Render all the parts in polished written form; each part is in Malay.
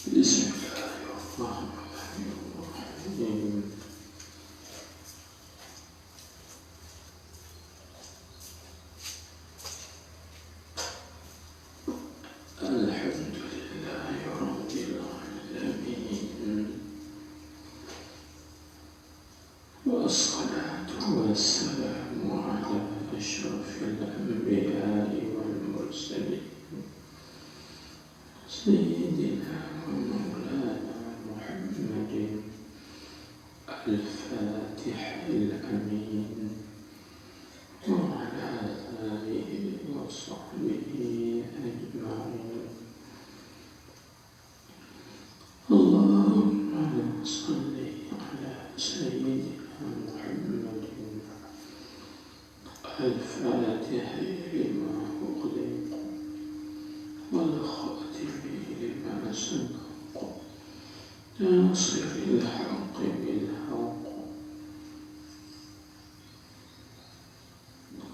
Bismillahirrahmanirrahim. Alhamdulillahi rabbil alamin. Wassalatu wassalamu ala asyrafil anbiya'i wal mursalin Sayyidina wa maulana Muhammadin al-Fatihil Amin wa ala alihi wa sahbihi ajma'in. Allahumma salli ala Sayyidina Muhammadin al-Fatihil lima ughliq wal khatimi lima sabaq nasiril haqqi bil haqq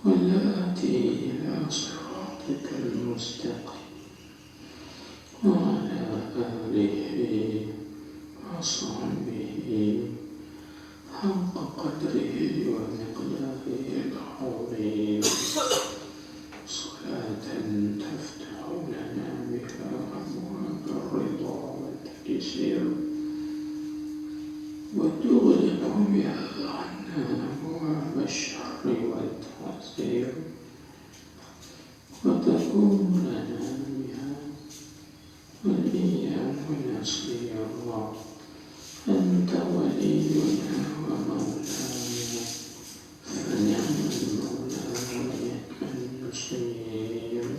wal hadi ila siratikal mustaqim wa ala alihi wa sahbihi haqqa qadrihi wa miqdarihi al-azim. Salatan taftahu lana biha abwaab ar-ridha wal-taysir wa tughliqu biha 'anna abwaab ash-sharri wal-ta'sir wa takunu lana biha waliyyan wa nasira. Anta waliyuna wa maulana fa ni'mal mawla wa ni'mal nasir.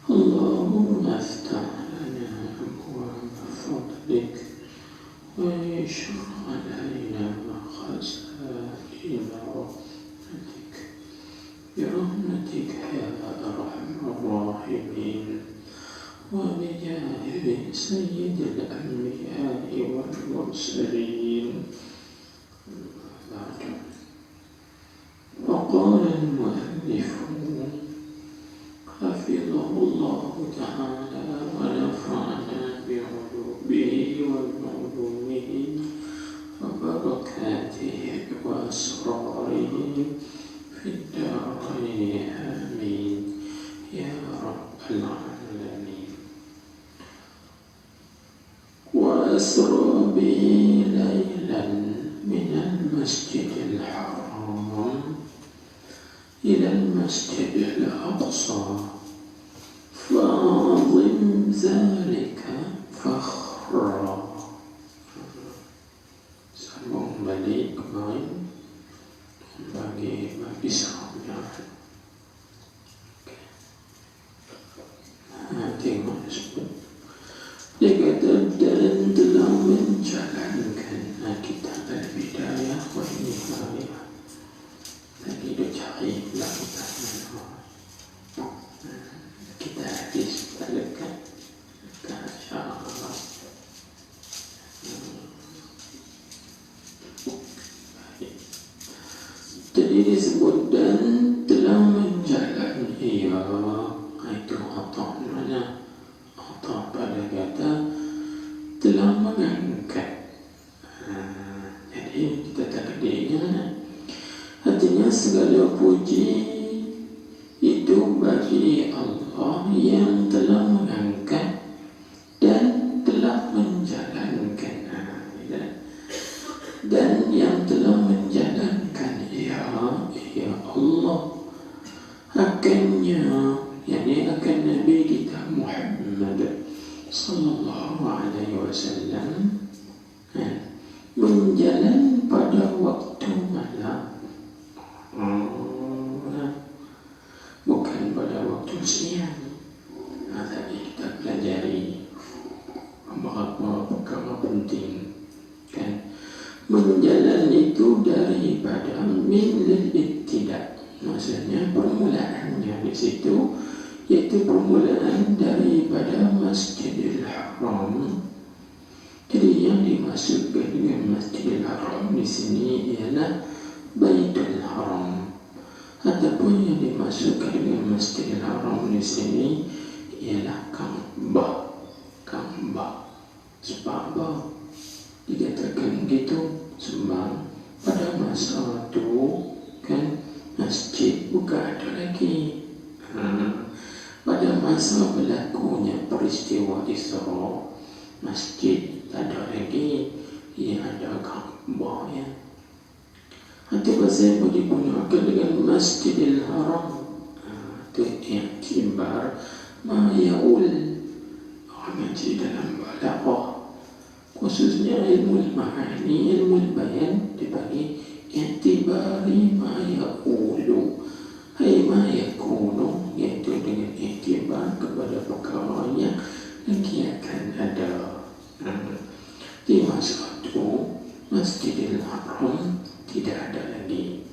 Allahumma aftah lana abwaab fadlik wa yashra alayna khazain rahmatik bi rahmatika ya arhamar rahimin. وبجاه سيد الأنبياء والمرسلين. وقال المؤلف حفظه الله تعالى ونفعنا بعلومه وبعلومه وبركاته وأسراره في الدارين آمين يا رب العالمين. وأسرى به ليلا من المسجد الحرام إلى المسجد الأقصى فأعظم ذلك فخرا. Sambung balik kemarin bagi sahamnya. Tengok disebut. Dia kata dan telah menjalankan kitab al-bidayah wa nihayah. Lagi dia cari lakukan kita hadis tak lekat syarah. Jadi disebut dan telah menjalani itu atau mana atau pada kata telah mengangkat. Jadi kita takdirnya artinya segala puji itu bagi Allah yang telah mengangkat dan telah menjalankan. Dan yang telah menjalankan ya Allah akannya, yakni akan Nabi kita Muhammad sallallahu alaihi wasallam menjalan pada waktu malam, bukan pada waktu siang. Tadi kita pelajari beberapa perkara penting kan. Menjalan itu daripada min lil-ibtida', maksudnya permulaannya di situ, yaitu permulaan daripada Masjidil Haram. Jadi yang dimaksudkan dengan Masjidil Haram di sini ialah Baitul Haram, ataupun yang dimaksudkan dengan Masjidil Haram di sini ialah Ka'bah. Sebab apa dikatakan gitu? Sebab pada masa itu kan masjid bukan ada lagi. Pada masa berlakunya peristiwa Isra, masjid tak ada lagi, ia ada Ka'bah ya. Nanti bahasa boleh digunakan dengan Masjidil Haram. Itu i'tibar ma ya'ul. Orang ngaji dalam balaghah, khususnya ilmu ma'ani, ilmu bayan, dibagi i'tibari ma ya'ulu, hai ma yakunu, iaitu dengan i'tibar kepada perkara yang nanti akan ada. Di masa itu Masjidil Haram tidak ada lagi.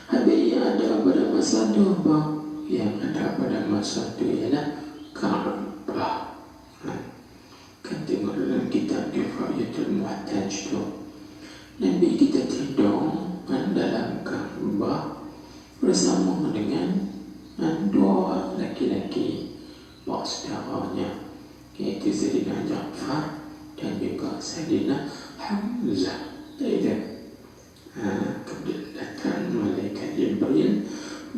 Habis yang ada pada masa itu apa? Yang ada pada masa itu ialah Ka'bah. Kan tengok dalam kitab Kifayatul Muhtaj itu, Nabi kita tidur dalam Ka'bah bersama dengan dua orang laki-laki saudaranya, iaitu Sayyidina Ja'far dan juga Sayyidina Hamzah. Kemudian datang malaikat Jibril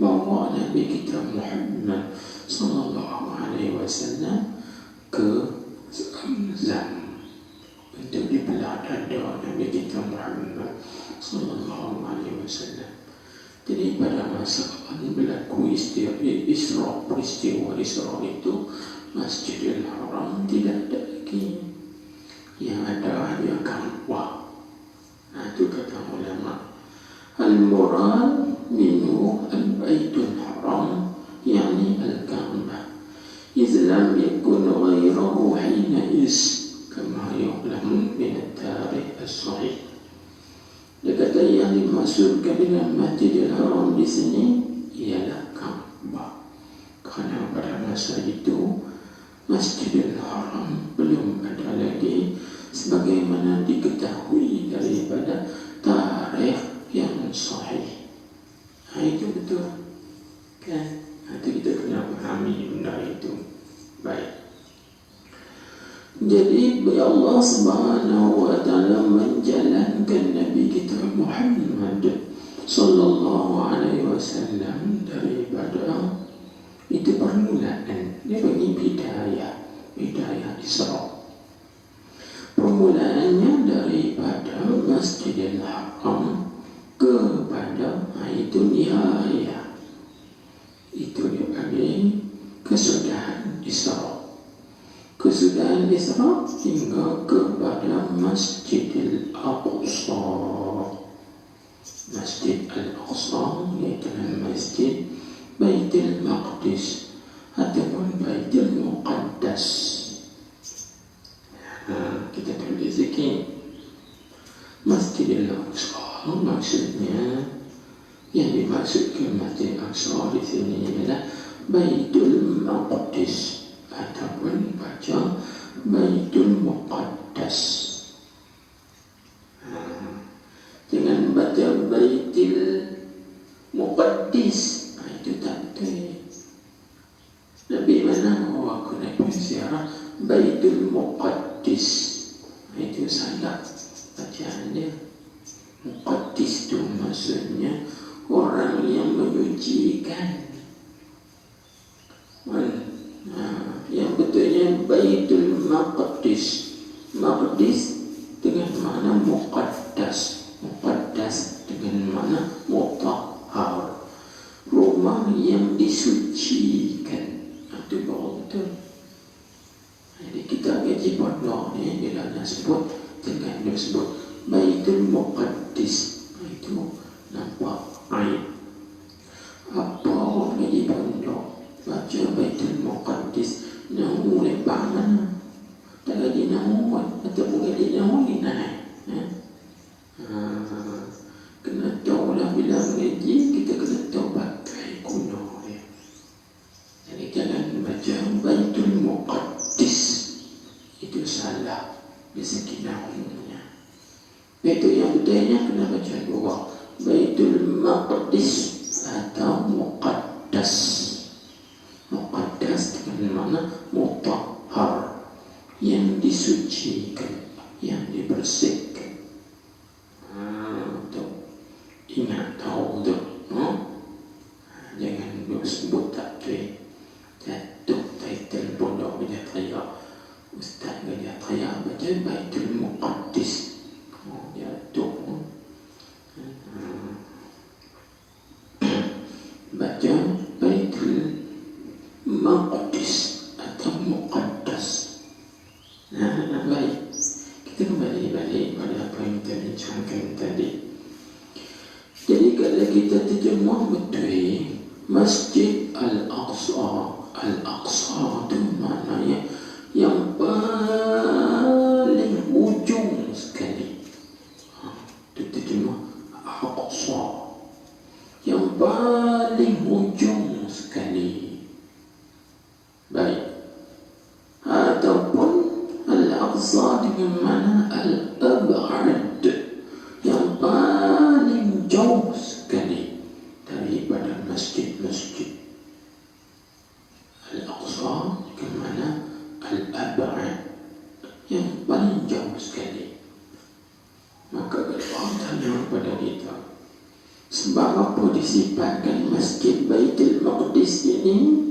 bawa Nabi kita Muhammad sallallahu alaihi wasallam ke Zamzam untuk dibelah dada Nabi kita Muhammad sallallahu alaihi wasallam. Jadi pada masa berlaku peristiwa Isra itu, Masjidil Haram tidak ada lagi. Yang ada hanya Ka'bah. Itu kata ulama, al-murad minhu al-baitul haram, yani al-Ka'bah, Islam yakun ghayrahu hina kama yu'lamu min at-tarikh as-sahih. Dia kata yang dimaksudkan dengan Masjidil Haram di sini ialah Ka'bah, kerana pada masa itu Masjidil Haram belum ada lagi, sebagaimana diketahui daripada tarikh yang sahih. Itu betul kan? Nanti kita kena pahami benda itu baik. Jadi Allah Subhanahu wa ta'ala menjalankan Nabi kita Muhammad sallallahu alaihi wasallam daripada itu permulaan. Dia bagi bidayah Isra. Permulaannya daripada Masjidil Haram kepada itu nihayah. Itu dia bagi kesudahan Isra. Kesudahan Isra hingga kepada Masjidil Aqsa. Masjid Al-Aqsa iaitu Masjid Baitul Maqdis ataupun Baitul Muqaddas. Kita tulis sikit. Masjidil Aqsa maksudnya, yang dimaksudkan Masjid Aqsa di sini adalah Baitul Maqdis ataupun baca Baitul Muqaddas. Dengan baca Baitul Muqaddis itu tak betul. Nabi mana aku nak berziarah Baitul Muqaddis, itu salah bacaan dia. Muqaddis itu maksudnya orang yang menyucikan. Yang betulnya Baitul Maqdis. Maqdis dengan makna Muqaddas. Muqaddas dengan makna mutahhar, rumah yang disucikan. Itu betul. Jadi kita ngaji pondok ni bila nak sebut, jangan dia sebut Baitul Muqaddis. Itu nampak aib. Apa orang ngaji pondok baca Baitul Muqaddis, nahu lepas mana? Tak lagi nahu ataupun lagi nahu ni naik. Kena tahu lah bila mengaji, kita kena tahu pakai kuno dia. Jadi jangan baca Baitul Muqaddis, itu salah di segi nahunya. Itu yang betulnya kena baca dua, Baitul Maqdis atau Muqaddas. Muqaddas Muqaddas dengan makna mutahhar, yang disucikan, yang dibersihkan. Ingat tahu tu, jangan sebut tak tu. Jatuh title pondok Gajah Raya, Ustaz Gajah Raya baca Baitul Muqaddis. Jatuh. Baca Baitul Maqdis atau Muqaddas. Baik, kita kembali balik pada apa yang kita bincangkan tadi. Jadi kalau kita terjemah betul Masjid Al-Aqsa, Al-Aqsa itu maknanya yang paling ujung sekali. Itu terjemah Aqsa, yang paling ujung sekali. Baik. Ataupun Al-Aqsa dengan mana Al-Ab'ad, yang paling jauh sekali daripada masjid-masjid. Al-Aqsa dengan mana Al-Ab'ad, yang paling jauh sekali. Maka kalau orang tanya kepada kita, sebab apa disifatkan Masjid Baitul Maqdis ini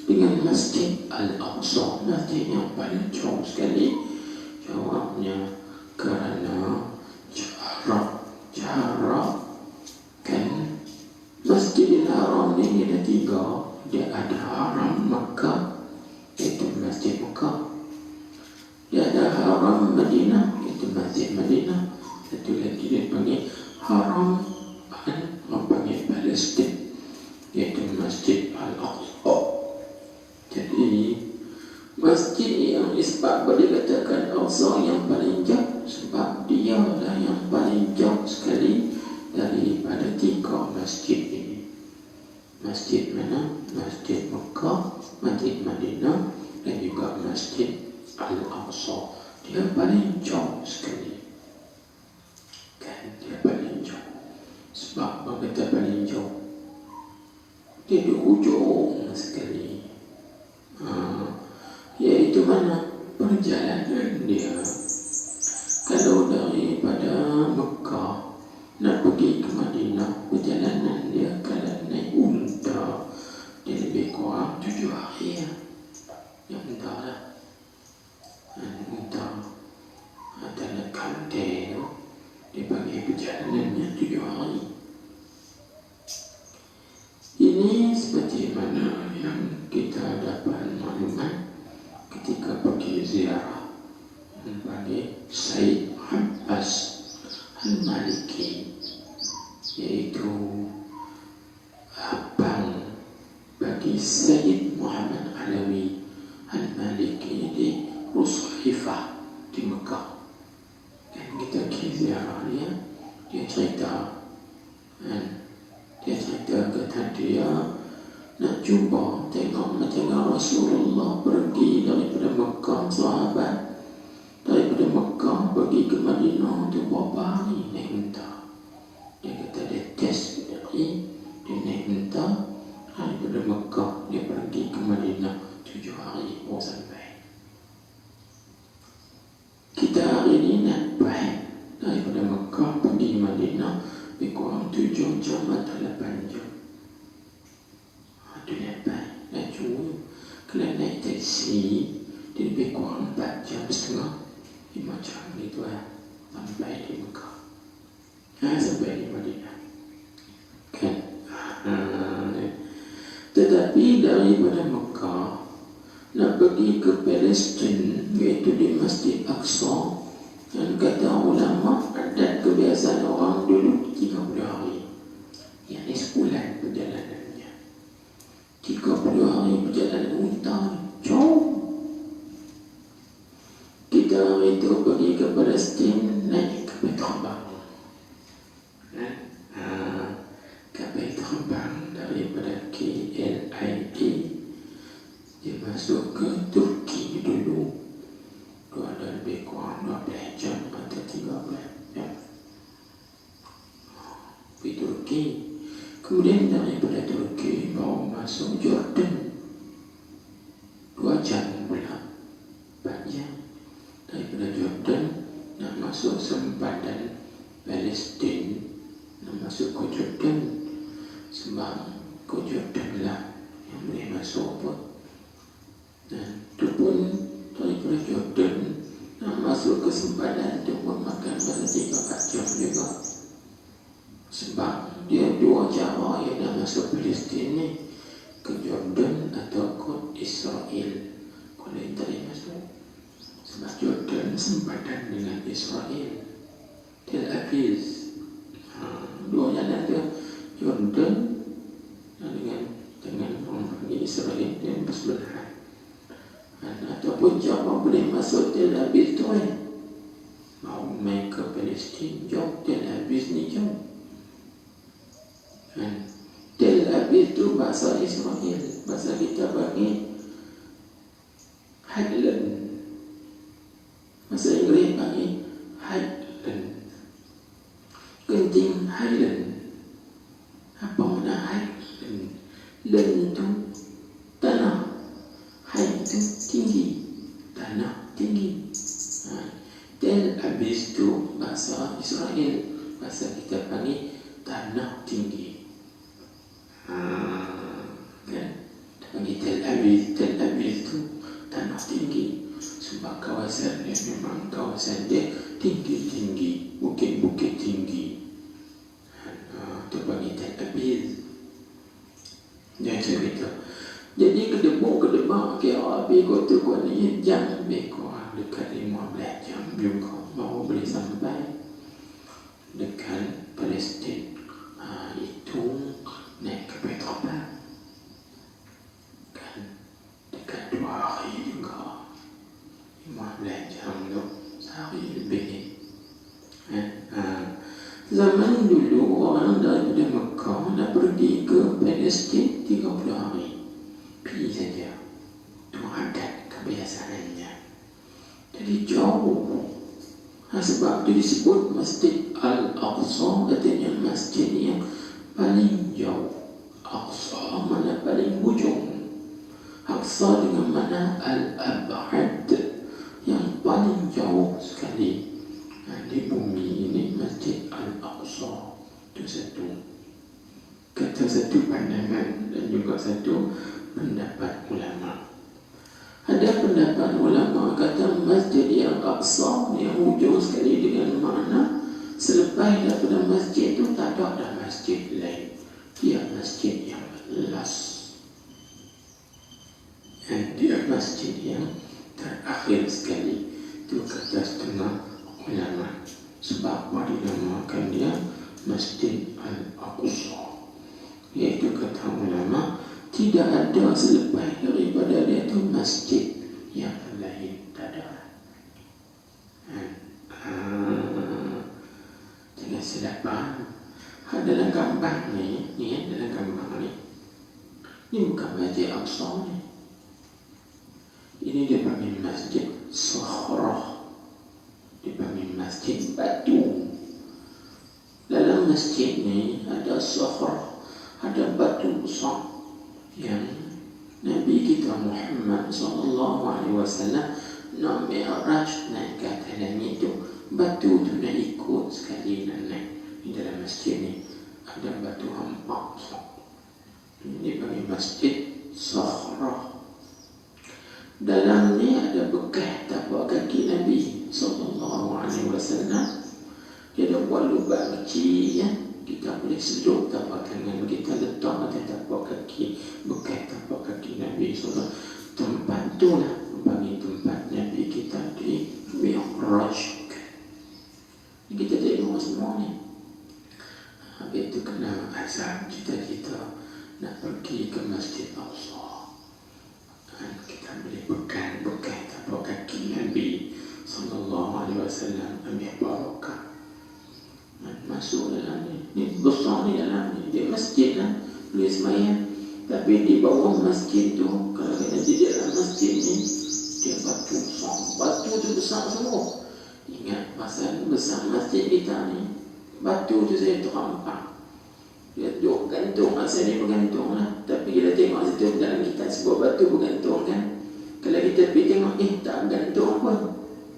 dengan Masjid Al-Aqsa, masjid yang paling jauh sekali? Jawabnya, kerana jarak kan Masjidil Haram ini ada 3. Dia ada Haram Makkah, iaitu Masjid Makkah. Dia ada Haram Madinah, iaitu Masjid Madinah. Satu lagi dia panggil Haram, orang panggil Palestin, iaitu Masjid Al-Aqsa. Jadi masjid yang sebab boleh katakan Aqsa yang paling jauh, sebab dia lah yang paling jauh sekali daripada 3 masjid ini. Masjid mana? Masjid Makkah, Masjid Madinah dan juga Masjid Al-Aqsa. Dia paling jauh sekali. Kan dia paling jauh. Sebab apa kata paling jauh? Dia di ujung sekali. Iaitu mana? Perjalanan dia. Kalau daripada Mekah nak pergi ke Madinah, perjalanan dia kalau naik unta, dia lebih kurang 7 hari ya. Yang unta lah. Unta atau nak kantai tu, dia panggil perjalanannya 7 hari. Ini seperti mana yang kita dapat maklumat ketika pergi ziarah bagi Sayyid Abbas Al-Maliki, iaitu abang bagi Sayyid Muhammad Alawi Al-Maliki di Rushaifah di Mekah. Dan kita pergi ziarah dia cerita, kata dia nak cuba tengok macam Rasulullah pergi daripada Mekah, sahabat daripada Mekah pergi ke Madinah tu berapa hari naik unta. Dia kata dia test dia naik unta daripada Mekah, dia pergi ke Madinah 7 hari baru sampai. Kita hari ni nak baik daripada Mekah pergi Madinah lebih kurang 7 jam atau 8 jam. Itu yang baik. Dan cuma kalau naik taksi dia lebih kurang 4 jam setengah 5 jam gitu lah sampai di Mekah. Sampai di Madinah kan. Tetapi daripada Mekah nak pergi ke Palestin, iaitu di Masjid Aqsa, dan kata ulama adat kebiasaan orang dulu 30 hari, yakni sebulan perjalanannya. 30 hari perjalanan unta jauh. Kita hari itu pergi ke Palestin naik kapal terbang. Kapal terbang daripada KLIA, dia masuk ke Turki dulu. Itu ada lebih kurang 12 jam atau 13 jam di Turki. Kemudian daripada Turki baru masuk Jordan. Palestin nak masuk ke Jordan, sebab ke Jordan lah yang boleh masuk pun. Dan itu pun daripada Jordan nak masuk ke sempadan itu pun makan masa 3-4 jam juga. Sebab dia dua cara yang nak masuk Palestin ni, ke Jordan atau ke Israel. Kalau yang tadi masuk, sebab Jordan sempadan dengan Israel, Tel Aviv. Dua jalan dia, Jordan dengan orang panggil Israel yang bersebelahan. Ataupun jawab boleh masuk Tel Aviv tu mau main ke Palestin jauh, Tel Aviv ni jauh. Tel Aviv tu bahasa Israel, bahasa kita panggil Highland, bahasa Inggeris panggil Highland, Genting Highland. Apa makna Highland? Land tu tanah, High tu tinggi, tanah tinggi. Tel Aviv tu bahasa Israel, bahasa kita panggil tanah tinggi. Kan? Panggil Tel Aviv tu tanah tinggi. Sebab kawasan dia memang kawasan dia tinggi-tinggi, bukit-bukit tinggi. Tu panggil Tel Aviv. Dia cerita. Jadi kedebak kira habis kota kuat ni jam lebih kurang dekat 15 jam juga mau boleh sampai dekat Palestin. Itu naik ke Petropan kan dekat 2 hari juga, 15 jam tu sehari lebih. Zaman dulu orang daripada Mekah nak pergi ke Palestin 30 hari pergi saja. Itu adat kebiasaannya. Jadi jauh. Sebab itu disebut Masjid Al-Aqsa, katanya masjid yang paling jauh. Aqsa mana paling hujung. Aqsa dengan mana Al-Ab'ad, yang paling jauh sekali di bumi ini, Masjid Al-Aqsa. Itu satu. Kata satu pandangan dan juga satu pendapat ulama. Ada pendapat ulama kata Masjid yang Aqsa yang hujung sekali dengan makna selepas daripada masjid itu tak ada masjid lain. Dia masjid yang last. Dan dia masjid yang terakhir sekali. Itu kata setengah ulama. Sebab dinamakan dia Masjid Al-Aqsa. Iaitu kata ulama, tidak ada selepas daripada dia itu masjid yang lain, tak ada. Jangan silap faham. Dalam gambar ni dalam gambar ni bukan Masjid Aqsa ni. Ini dia panggil Masjid Sakhrah. Dia panggil Masjid Batu. Dalam masjid ni ada Sakhrah, ada batu besar yang Nabi kita Muhammad SAW nak mi'raj, naik ke atas langit tu, batu tu nak ikut sekali nak naik. Di dalam masjid ni ada batu hampa besar. Ini panggil Masjid Sakhrah. Dalam ni ada bekas tapak kaki Nabi SAW. Dia ada buat lubang kecil ya. Kita boleh sejuk tapak tangan kita, letak atas tapak kaki, bekas tapak kaki Nabi SAW. Tempat tu lah bagi tempat Nabi kita di Mi'raj. Kita tengok semua ni. Habis tu kena azam cita-cita nak pergi ke Masjid Aqsa. Kita boleh bekas tapak kaki Nabi SAW, ambil barakah. Masuk dalam ni. Ni besar ni dalam ni. Dia masjid lah. Boleh semayang. Tapi di bawah masjid tu, kalau kita di dalam masjid ni, dia batu besar. Batu tu besar semua. Ingat pasal besar masjid kita ni. Batu tu saya terampak. Dia duduk gantung. Asal ni bergantung lah. Tapi kita tengok situ dalam kita sebuah batu bergantung kan. Kalau kita pergi tengok, tak gantung pun.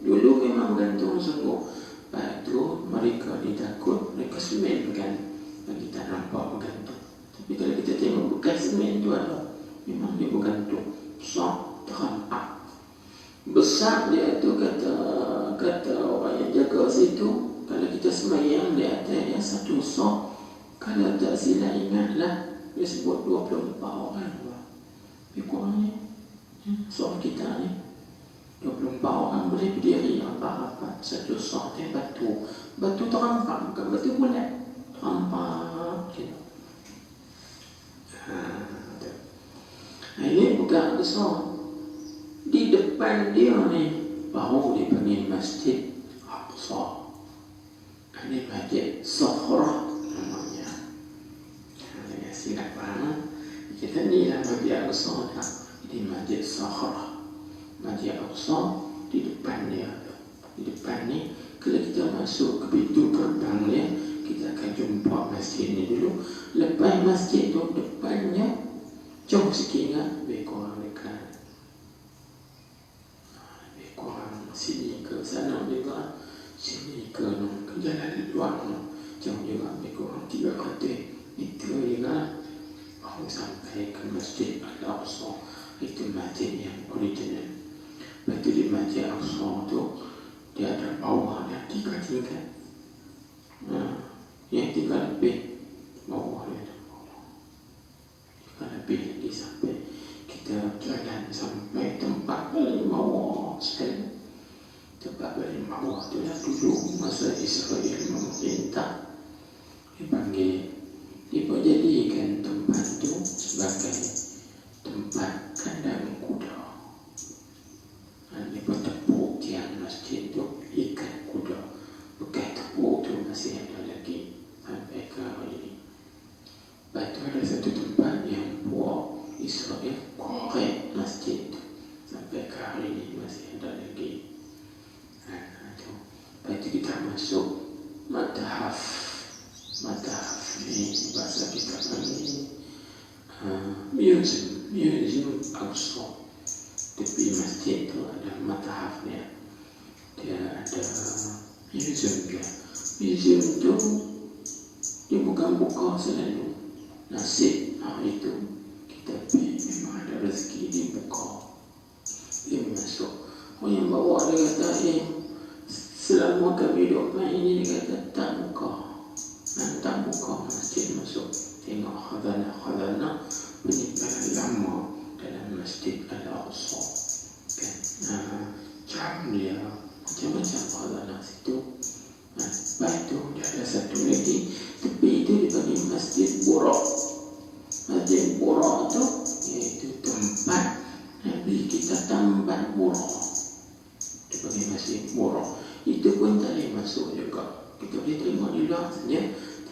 Dulu memang bergantung sungguh. Lepas tu mereka ni takut, mereka semen kan, bagi tak nampak bergantung. Tapi kalau kita tengok bekas semen tu ada, memang dia bergantung besar, terampak. Besar dia tu kata orang yang jaga situ, kalau kita semayang di atasnya satu sok, kalau tak silap ingatlah dia sebut 24 orang. Lebih kurang ni sok kita ni 24 orang boleh berdiri rapat-rapat satu sok dan batu terampak, bukan batu bulat, terampak gitu. Ini bukan besar. Di depan dia ni baru dipanggil Masjid Aqsa. Ini Masjid Sakhrah namanya. Jadi silap faham. Kita ni lah Masjid Aqsa. Ini Masjid Sakhrah. Masjid Aqsa di depan dia. Di depan ni kalau kita masuk ke pintu gerbang dia, kita akan jumpa masjid ni dulu. Lepas masjid tu depannya jauh sikit kan, lebih kurang dekat. Lebih kurang sini ke sana juga. Sini ke jalan luar jauh juga, lebih kurang 300 meter juga. Baru sampai ke Masjid Al-Aqsa. Itu masjid yang original. Lepas tu di Masjid Al-Aqsa tu dia ada bawah dia 3 tingkat. Yang 3 lebih bawah dia ada bawah. 3 lebih lagi sampai kita jalan sampai tempat paling bawah sekali. Tempat paling bawah tu lah dulu masa Israel memerintah. Dia jadikan tempat tu sebagai tempat kandang kuda. Dia tepuk tiang masjid tu ikat kuda. Bekas tepuk tu masih ada lagi sampai ke hari ini. Lepas tu ada satu tempat yang buat Israel korek masjid tu sampai ke hari ini masih ada lagi. Lepas tu kita masuk Matahaf ni bahasa kita panggil Museum Aqsa. Tepi masjid tu ada Matahaf ni. Dia ada museum dia. Museum tu dia bukan buka selalu. Nasib hari itu kita pergi memang ada rezeki dia buka. Dia masuk. Orang yang bawa dia kata selama kami duduk main ini, dia kata tak buka. Tak buka masjid masuk. Tengok khazanah peninggalan lama dalam Masjid Al-Aqsa kan. Jam dia macam-macam khazanah situ. Lepas tu dia ada satu lagi tepi itu dipanggil Masjid Burak. Masjid Burak tu iaitu tempat Nabi kita tambat Burak. Dipanggil Masjid Burak. Itu pun tak boleh masuk juga. Kita boleh tengok di luar saja.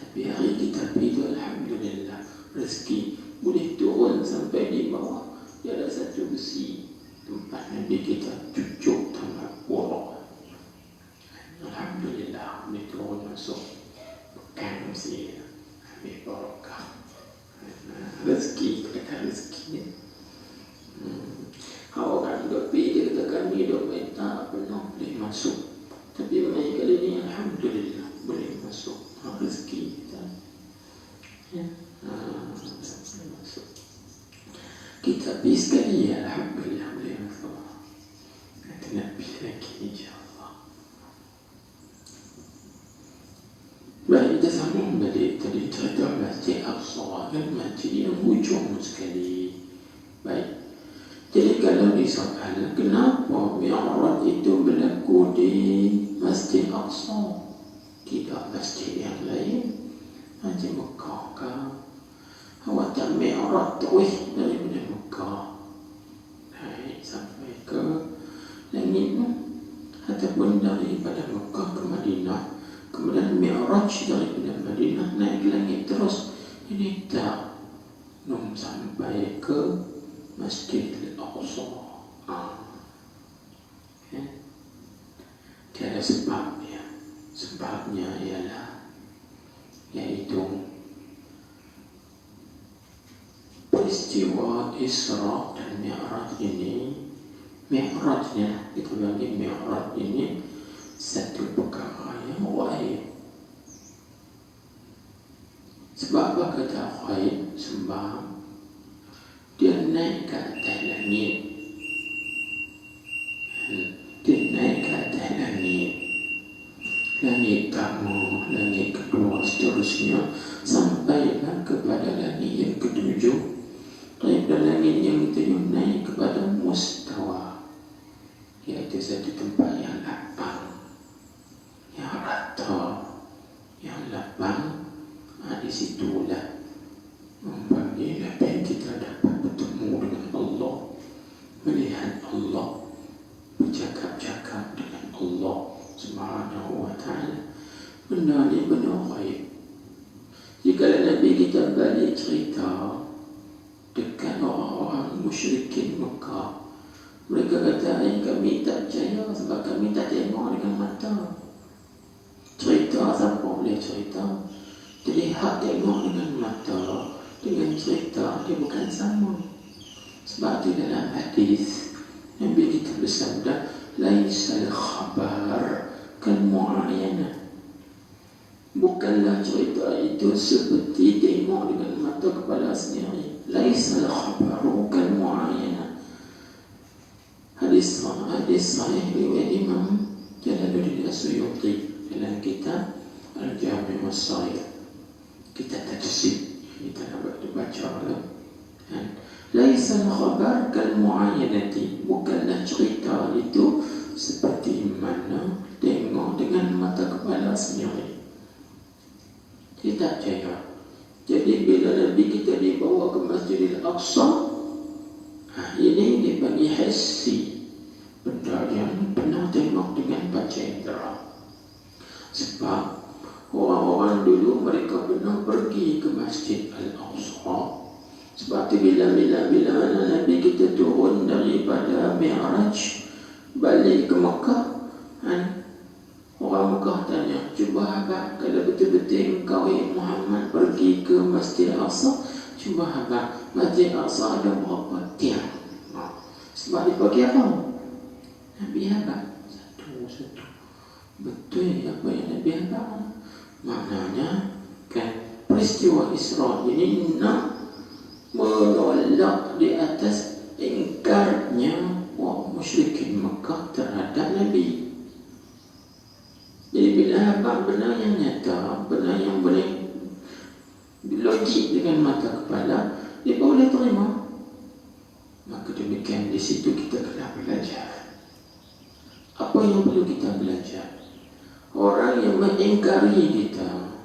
Tapi hari kita pergi itu alhamdulillah rezeki boleh turun sampai di bawah. Dia ada satu besi tempat Nabi kita cucuk tambah borok. Alhamdulillah boleh turun masuk. Bukan mesti ambil barokah. Rezeki, kata rezeki. Orang pergi dia kata kami duk minta penuh boleh masuk. Tapi mai kali ni alhamdulillah boleh masuk rezeki kita. Boleh masuk. Kita pergi sekali alhamdulillah boleh masuk. Kita nak pergi lagi insya-Allah. Baik, kita sambung balik tadi cerita Masjid Aqsa kan, masjid yang hujung sekali. Baik. Jadi kalau disoal kenapa Mi'raj itu berlaku di Masjid Aqsa, tidak masjid yang lain, Masjid Mekah ke? Awak tak Mi'raj terus daripada Mekah naik sampai ke langit ataupun daripada Mekah ke Madinah, kemudian Mi'raj daripada Madinah naik ke langit terus. Ini tak sampai ke Masjid Al-Aqsa. Tiada sebabnya. Sebabnya ialah iaitu peristiwa Isra dan Mi'raj ini. Mi'rajnya kita bagi Mi'raj ini satu perkara yang gaib. Sebab apa kata gaib? Sebab dia naik ke atas langit. Dia naik ke atas langit. Langit pertama, langit kedua, seterusnya sampailah kepada langit yang ketujuh. Daripada langit yang ketujuh naik kepada mustawa, iaitu satu tempat yang lapang, yang rata, yang lapang. Di situlah membagi apa yang kita dapat bertemu dengan Allah, melihat Allah, bercakap-cakap dengan Allah Subhanahu wa ta'ala. Benda ni benda gaib. Jika Nabi kita balik cerita dekat orang-orang musyrikin Mekah, mereka kata, kami tak percaya sebab kami tak tengok dengan mata. Cerita siapa boleh cerita? Jadi hak tengok dengan mata dengan cerita dia bukan sama. Sebab itu dalam hadis Nabi kita bersabda, laisal khabar kal mu'ayanah. Bukanlah cerita itu seperti tengok dengan mata kepala sendiri. Laisal khabaru kal mu'ayanah. Hadis sahih riwayat Imam Jalaluddin As-Suyuti dalam kitab Al-Jami' As-Sahih. Kita tajsid, kita nak baca lah. Laisal khabar kal mu'ayanati. Bukanlah cerita itu seperti mana tengok dengan mata kepala sendiri. Kita percaya. Jadi bila Nabi kita dibawa ke Masjidil Aqsa, ini dipanggil hissi, benda yang pernah tengok dengan panca indera. Sebab orang-orang dulu mereka pernah pergi ke Masjid Al-Aqsa. Sebab tu bila Nabi kita turun daripada Mi'raj balik ke Mekah, orang Mekah tanya, cuba abang, kalau betul-betul engkau Muhammad pergi ke Masjid Al-Aqsa, cuba abang, Masjid Al-Aqsa ada berapa tiang? Sebab dia bagi apa? Nabi abang satu-satu. Betul apa yang Nabi abang? Maknanya kan peristiwa Isra ini nak menolak di atas ingkarnya orang musyrikin Mekah terhadap Nabi. Jadi bila abang benar yang nyata, benar yang boleh logik dengan mata kepala, dia boleh terima. Maka demikian di situ kita kena belajar. Apa yang perlu kita belajar? Orang yang mengingkari kita,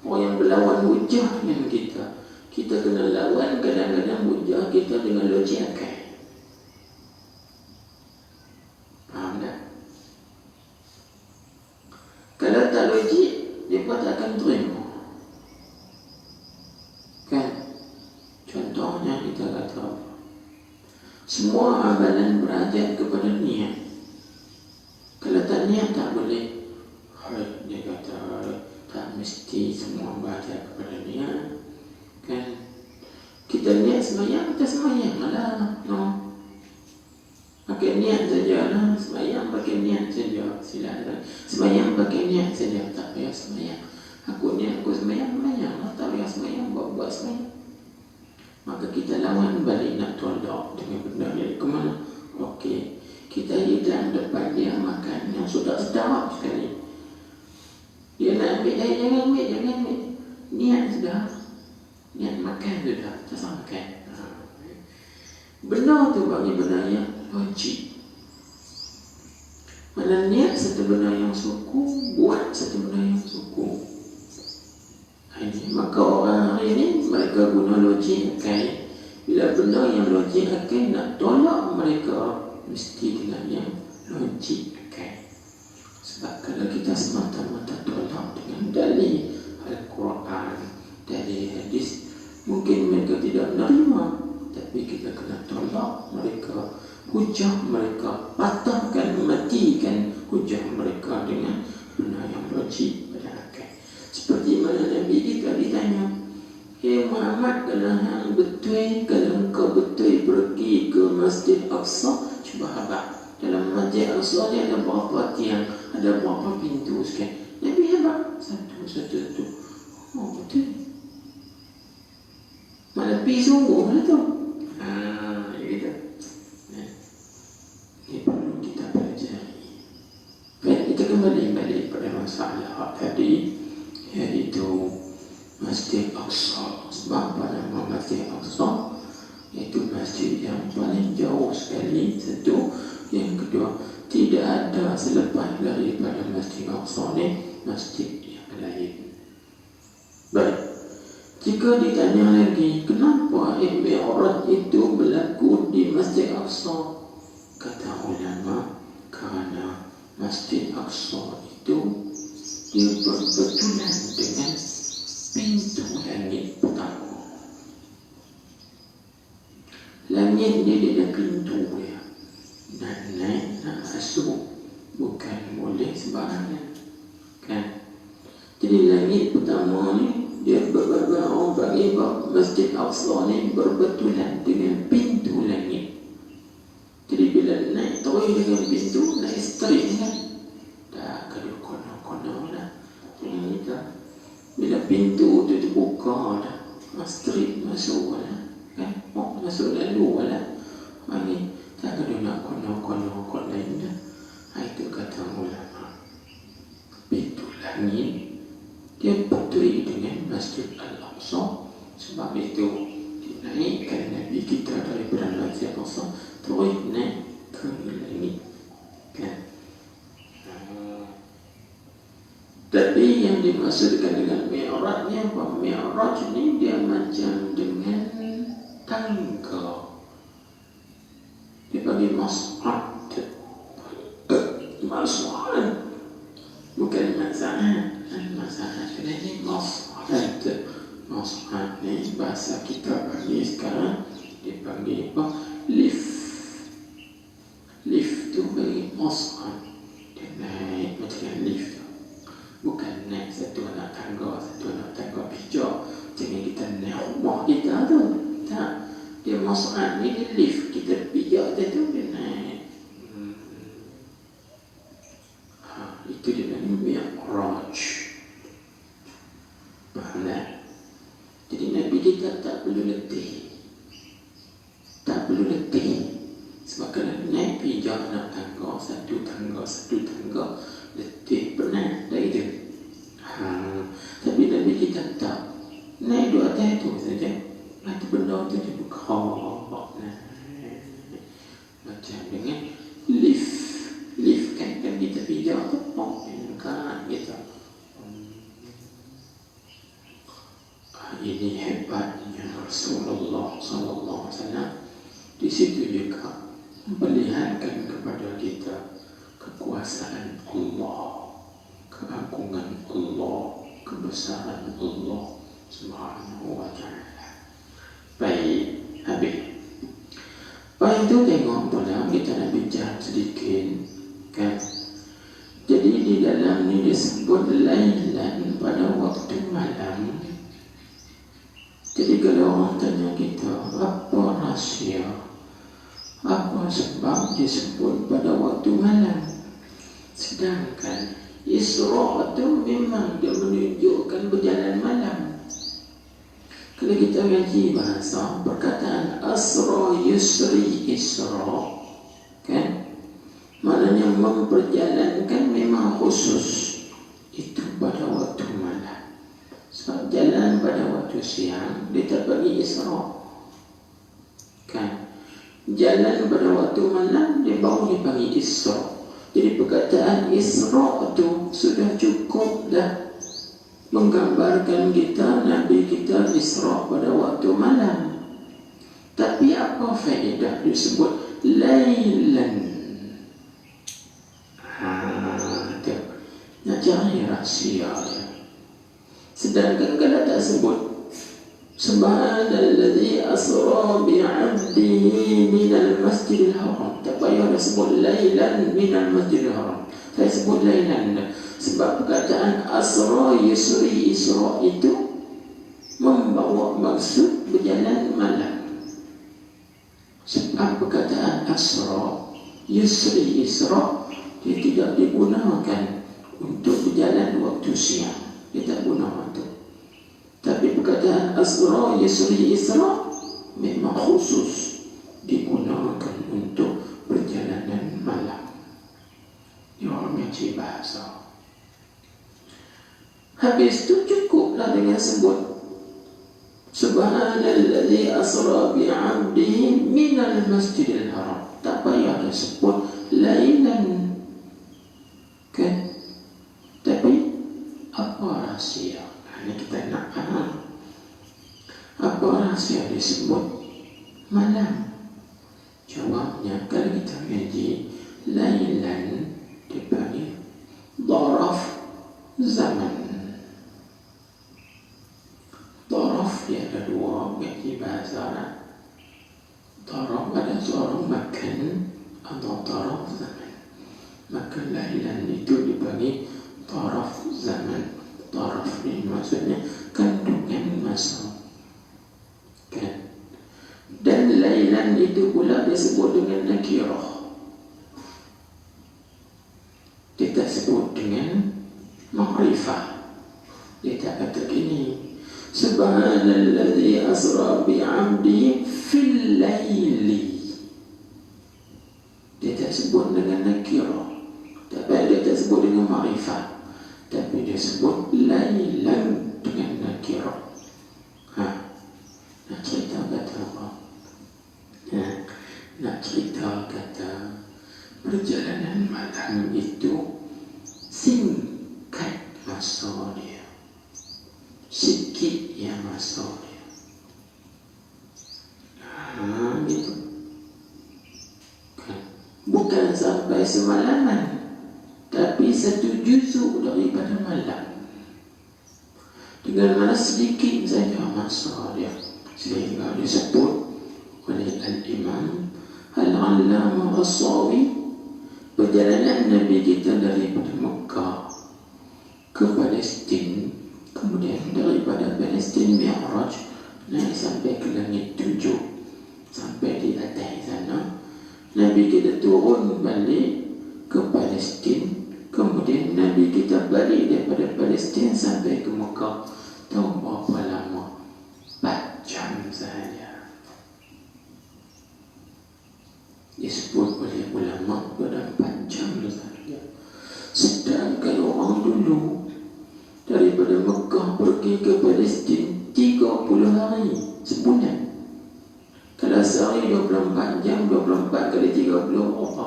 orang yang berlawan hujah dengan kita kena lawan kadang-kadang hujah kita dengan logik akal. Faham tak? Kalau tak logik, dia pun tak akan terima. Kan? Contohnya kita kata, semua amalan berajat kepada niat. Kalau tak niat tak boleh. Dia kata tak mesti semua berajat kepada niat. Kan? Kita niat semayang, kita semayang lah. No. Pakai niat saja lah. Semayang pakai niat saja. Silakan. Semayang pakai niat saja. Tak payah semayang. Aku niat aku semayang lah. Tak payah semayang, buat semayang. Maka kita lawan balik nak tolak dengan benda ni. Kemana? Okey. Kita hidang depan dia makan yang sudah sedap sekali. Dia nak ambil, jangan ambil. Niat sudah. Niat makan sudah. Tak salah makan. Benda tu bagi benda yang wajib. Mana niat satu benda yang suku, buat satu benda yang suku. Maka orang hari ini mereka guna logik akal. Bila benda yang logik akal nak tolak mereka, mesti dengan yang logik akal. Sebab kalau kita semata-mata tolak dengan dalil Al-Quran, dalil hadis, mungkin mereka tidak menerima. Tapi kita kena tolak mereka, hujah mereka, patahkan, matikan hujah mereka dengan benda yang logik pada akal. Seperti mana Nabi kita ditanya, Muhammad, kalau engkau betul pergi ke Masjid Aqsa, cuba abang Dalam Masjid Al-Aqsa ni ada berapa tiang, ada berapa pintu sekian. Nabi hebat. Satu. Oh, betul. Mana pi sungguh lah tu. Gitu. Ini perlu kita pelajari. Baik, kita kembali balik pada masalah tadi, iaitu Masjid Aqsa. Sebab apa nama Masjid Aqsa? Iaitu masjid yang paling jauh sekali. Satu. Yang kedua, tidak ada selepas daripada Masjid Aqsa ni masjid yang lain. Baik, jika ditanya lagi, kenapa Mi'raj itu berlaku di Masjid Aqsa? Kata ulama, kerana Masjid Aqsa itu dia berbetulan dengan pintu langit pertama. Langit ni dia ada pintu dia. Nak naik, nak masuk, bukan boleh sembarangan, kan? Jadi langit pertama ni dia orang panggil Masjid Aqsa ni berbetulan dengan pintu langit. Jadi bila naik terus dengan pintu, naik straight kan? Dah kalau kono-kono lah. Bila pintu tu terbuka dah, straight masuk lah, kan? Masuk lalu lah. Ini tak ada nak kono-kono lain dah. Itu kata ulama. Pintu langit dia betul dengan Masjid Al-Aqsa. Sebab itu dinaikkan Nabi kita daripada Masjid Al-Aqsa terus naik ke langit, kan? Tapi yang dimaksudkan dengan Mi'raj ni apa? Mi'raj ni dia macam dengan tangga. Dia bagi mas'ad. Mas'ad bukan masalah. Masalah ini mas'ad. Mas'ad ni bahasa kita panggil sekarang dipanggil apa? Lift. Lift tu bagi mas'ad. Dia naik macam lift tu. Bukan naik satu anak tangga pijak. Jangan kita naik rumah kita tu. Tak. Dia mas'ad ni dia lift. Kita pijak tu dia naik. Itu dia namanya Mi'raj. Faham tak? Jadi Nabi kita tak perlu letih. Tak perlu letih. Sebab kalau naik pijak nak tangga, satu tangga, letih, penat, dah itu. Tapi Nabi kita tak. Naik dua atas tu saja. Itu benda tu dia buka. Macam dengan lift. Lift kan kita pijak tu, kan gitu. Ini hebatnya Rasulullah sallallahu alaihi wasallam. Di situ juga memperlihatkan kepada kita kekuasaan Allah, keagungan Allah, kebesaran Allah Subhanahu wa ta'ala. Baik, habis. Lepas itu tengok pula kita nak bincang sedikit, kan? Jadi di dalam ni disebut lailan, pada waktu malam. Jadi kalau orang tanya kita, apa rahsia? Apa sebab disebut pada waktu malam? Sedangkan Isra' itu memang dia menunjukkan berjalan malam. Kalau kita ngaji bahasa, perkataan asra yusri isra', kan? Maknanya memperjalankan memang khusus. Itu pada waktu malam. Sebab jalan pada waktu siang, dia tak bagi Isra', kan? Jalan pada waktu malam, dia baru dipanggil Isra'. Jadi perkataan Isra' tu sudah cukup dah menggambarkan kita, Nabi kita Isra' pada waktu malam. Tapi apa faedah disebut lailan? Nak cari rahsia dia. Sedangkan kalau tak sebut Subhanalladzi asra bi'abdihi minal masjidil haram, tak payah dah sebut lailan minal masjidil haram. Saya sebut lailan sebab perkataan asra yusri isra itu membawa maksud berjalan malam. Sebab perkataan asra Yusri Isra, dia tidak digunakan untuk berjalan waktu siang. Dia tak guna waktu. Tapi perkataan Asra, Yusri Isra memang khusus digunakan untuk perjalanan malam. Dia orang ngaji bahasa. Habis tu cukuplah dengan sebut Subhanalladzi asra bi'abdihi minal masjidil haram. Tak payah dia sebut lailan, kan? Tapi apa rahsia? Ini kita nak faham. Apa rahsia disebut malam? Jawabnya, kalau kita ngaji lailan dipanggil daraf zaman. Daraf dia ada dua ngaji bahasa Arab. Daraf ada seorang makan atau daraf zaman. Maka lailan itu dipanggil daraf zaman. Daraf ini maksudnya kandungan masa, kan? Dan lailan itu pula disebut dengan nakirah. Dia tak sebut dengan ma'rifah. Dia tak kata gini, Subhanalladzi asra bi'abdihi fil laili. Dia tak sebut dengan nakirah. Tapi dia tak sebut dengan ma'rifah. Tapi dia sebut lailan dengan nakirah. Nak cerita kata apa? Nak cerita kata perjalanan malam itu singkat masa dia, sikit yang masa dia. Gitu. Kan? Bukan sampai semalaman, tapi satu juzuk daripada malam. Dengan mana sedikit saja masa dia. Sehingga disebut oleh Al-Imam Al-Allamah As-Sawi, perjalanan Nabi kita daripada Mekah ke Palestin, kemudian daripada Palestin Mi'raj, naik sampai ke langit 7. Sampai di atas sana, Nabi kita turun balik ke Palestin. Kemudian Nabi kita balik daripada Palestin sampai ke Mekah. Tahu berapa lama? 4 jam sahaja. Disebut oleh ulama pada 4 jam sahaja. Sedangkan orang dulu daripada Mekah pergi ke Palestin 30 hari, sebulan. Kalau sehari 24 jam, 24 kali 30 berapa?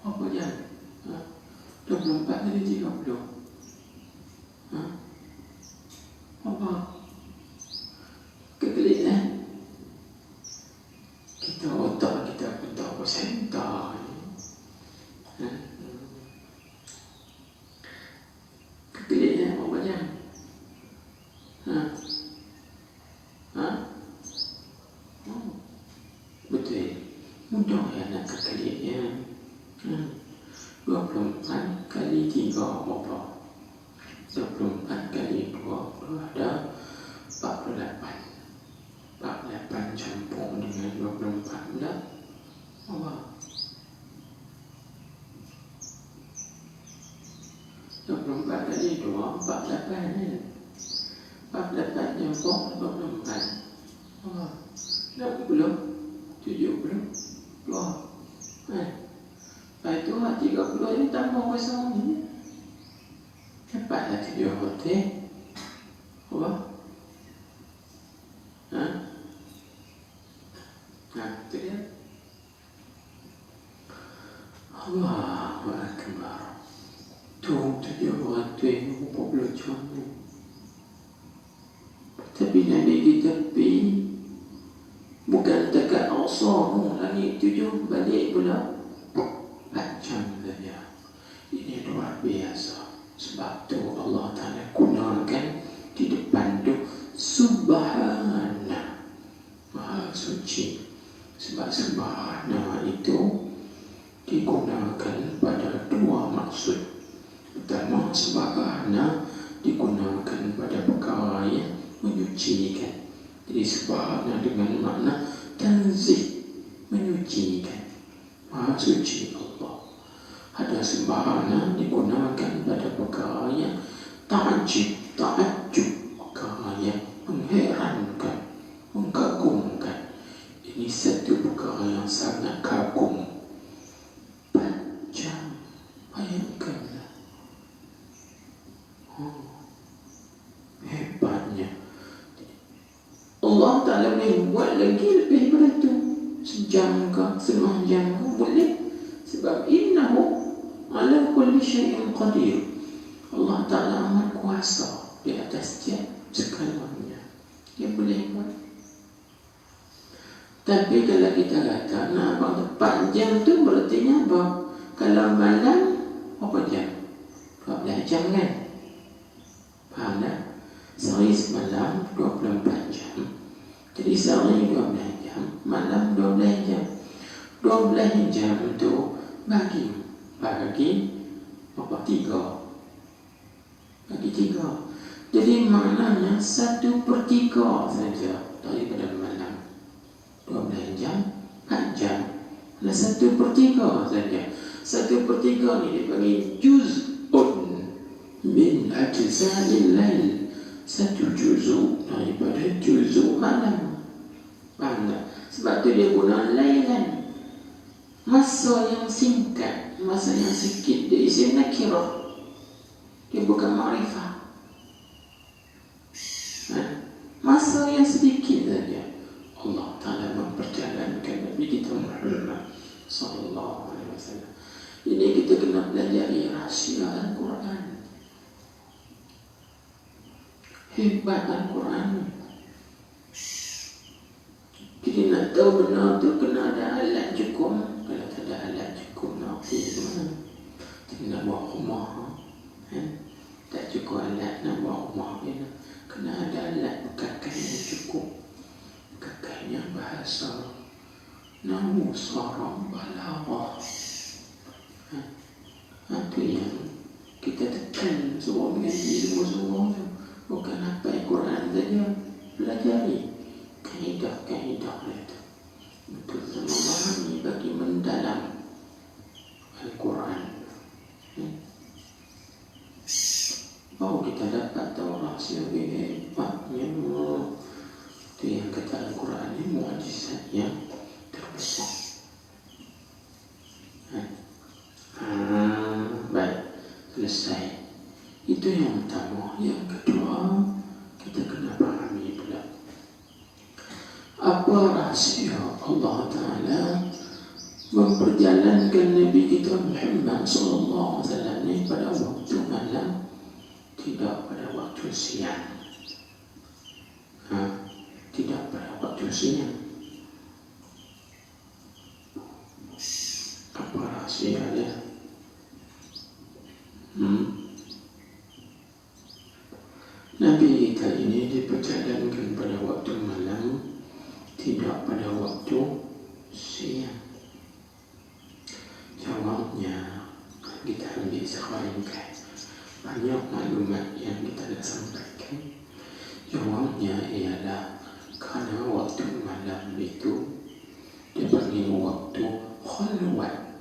Apa jam? 24 kali 30. Apa? Kekelik kan? Kita otak kita pun tak apa sentar. Kekelik kan? Apa jam? Betul. Mudah ya nak kekelik ya. 24 kali 3 berapa? 24 kali 2 ada 48. 48 campur dengan 24 dah apa? 24 kali 2 48 kan? 48 campur 24 apa? 60 70 kan? Lepas itu 30 ni tambah kosong ni. Cepatlah tidur hotel. Apa? Itu dia. Allahu Akbar. Tu tidur hotel 40 jam ni. Tapi Nabi kita pergi bukan dekat Aqsa, langit 7 balik pula 4 jam saja. Ini luar biasa. Sebab tu Allah Ta'ala gunakan di depan tu Subhana, Maha Suci. Sebab Subhana itu digunakan pada 2 maksud. Pertama, Subhana digunakan pada perkara yang menyucikan. Jadi Subhana dengan makna tanzih, menyucikan. menyucikan. Maha suci Allah. Ada sembarangan digunakan pada perkara yang ta'ajub, perkara yang mengherankan, mengagumkan. Ini satu perkara yang sangat kagum. 4 jam, bayangkanlah. Hebatnya Allah Ta'ala boleh buat lagi lebih daripada itu. Sejam ke, setengah jam ke, boleh. Sebab innahu ala kulli syai'in qadir. Allah Ta'ala amat kuasa di atas setiap segalanya. Dia boleh buat. Tapi kalau kita kata nak abang 4 jam tu berarti apa? Kalau malam berapa jam? 12 jam kan? Faham tak? Sehari semalam 24 jam. Jadi sehari 12 jam, malam 12 jam. 12 jam tu bagi berapa? 3. Bagi 3. Jadi maknanya 1/3 saja daripada malam. 12 jam, 4 jam. Ada 1/3 saja. 1/3 ni dia panggil juz'un min ajza'il lail. 1 juz'u daripada juz'u malam. Faham tak? Sebab tu dia guna lailan. Masa yang singkat, masa yang sikit. Dia isim nakirah. Dia bukan ma'rifah. Masa yang sedikit saja Allah Ta'ala memperjalankan Nabi kita Muhammad sallallahu alaihi wasallam. Ini kita kena pelajari rahsia Al-Quran. Hebat Al-Quran. Kita nak tahu benar tu kena ada alat cukup. Kalau tak ada alat cukup nak pergi ke mana? Kita nak buat rumah. Tak cukup alat nak buat rumah. Kena ada alat bekakan yang cukup. Bekakannya bahasa, nahu, sarah, balaghah. Itu yang kita tekan suruh mengaji semua tu. Bukan apa Al-Quran saja. Pelajari kaedah-kaedah itu. Untuk memahami bagi mendalam Al-Quran. Baru kita dapat tahu rahsia hebatnya. Itu yang kata Al-Quran ini mukjizat yang terbesar. Baik, selesai. Itu yang pertama. Yang kedua, kita kena pahami pula apa rahsia Allah Ta'ala memperjalankan Nabi kita Muhammad sallallahu alaihi wasallam ni pada waktu malam, tidak pada waktu siang. Tidak pada waktu siang. Apa rahsianya? Nabi kita ini diperjalankan pada waktu malam, tidak pada waktu siang. Jawabnya kita ambil seringkai. Banyak maklumat yang kita nak sampaikan. Jawabnya ialah kerana waktu malam itu dia panggil waktu khalwat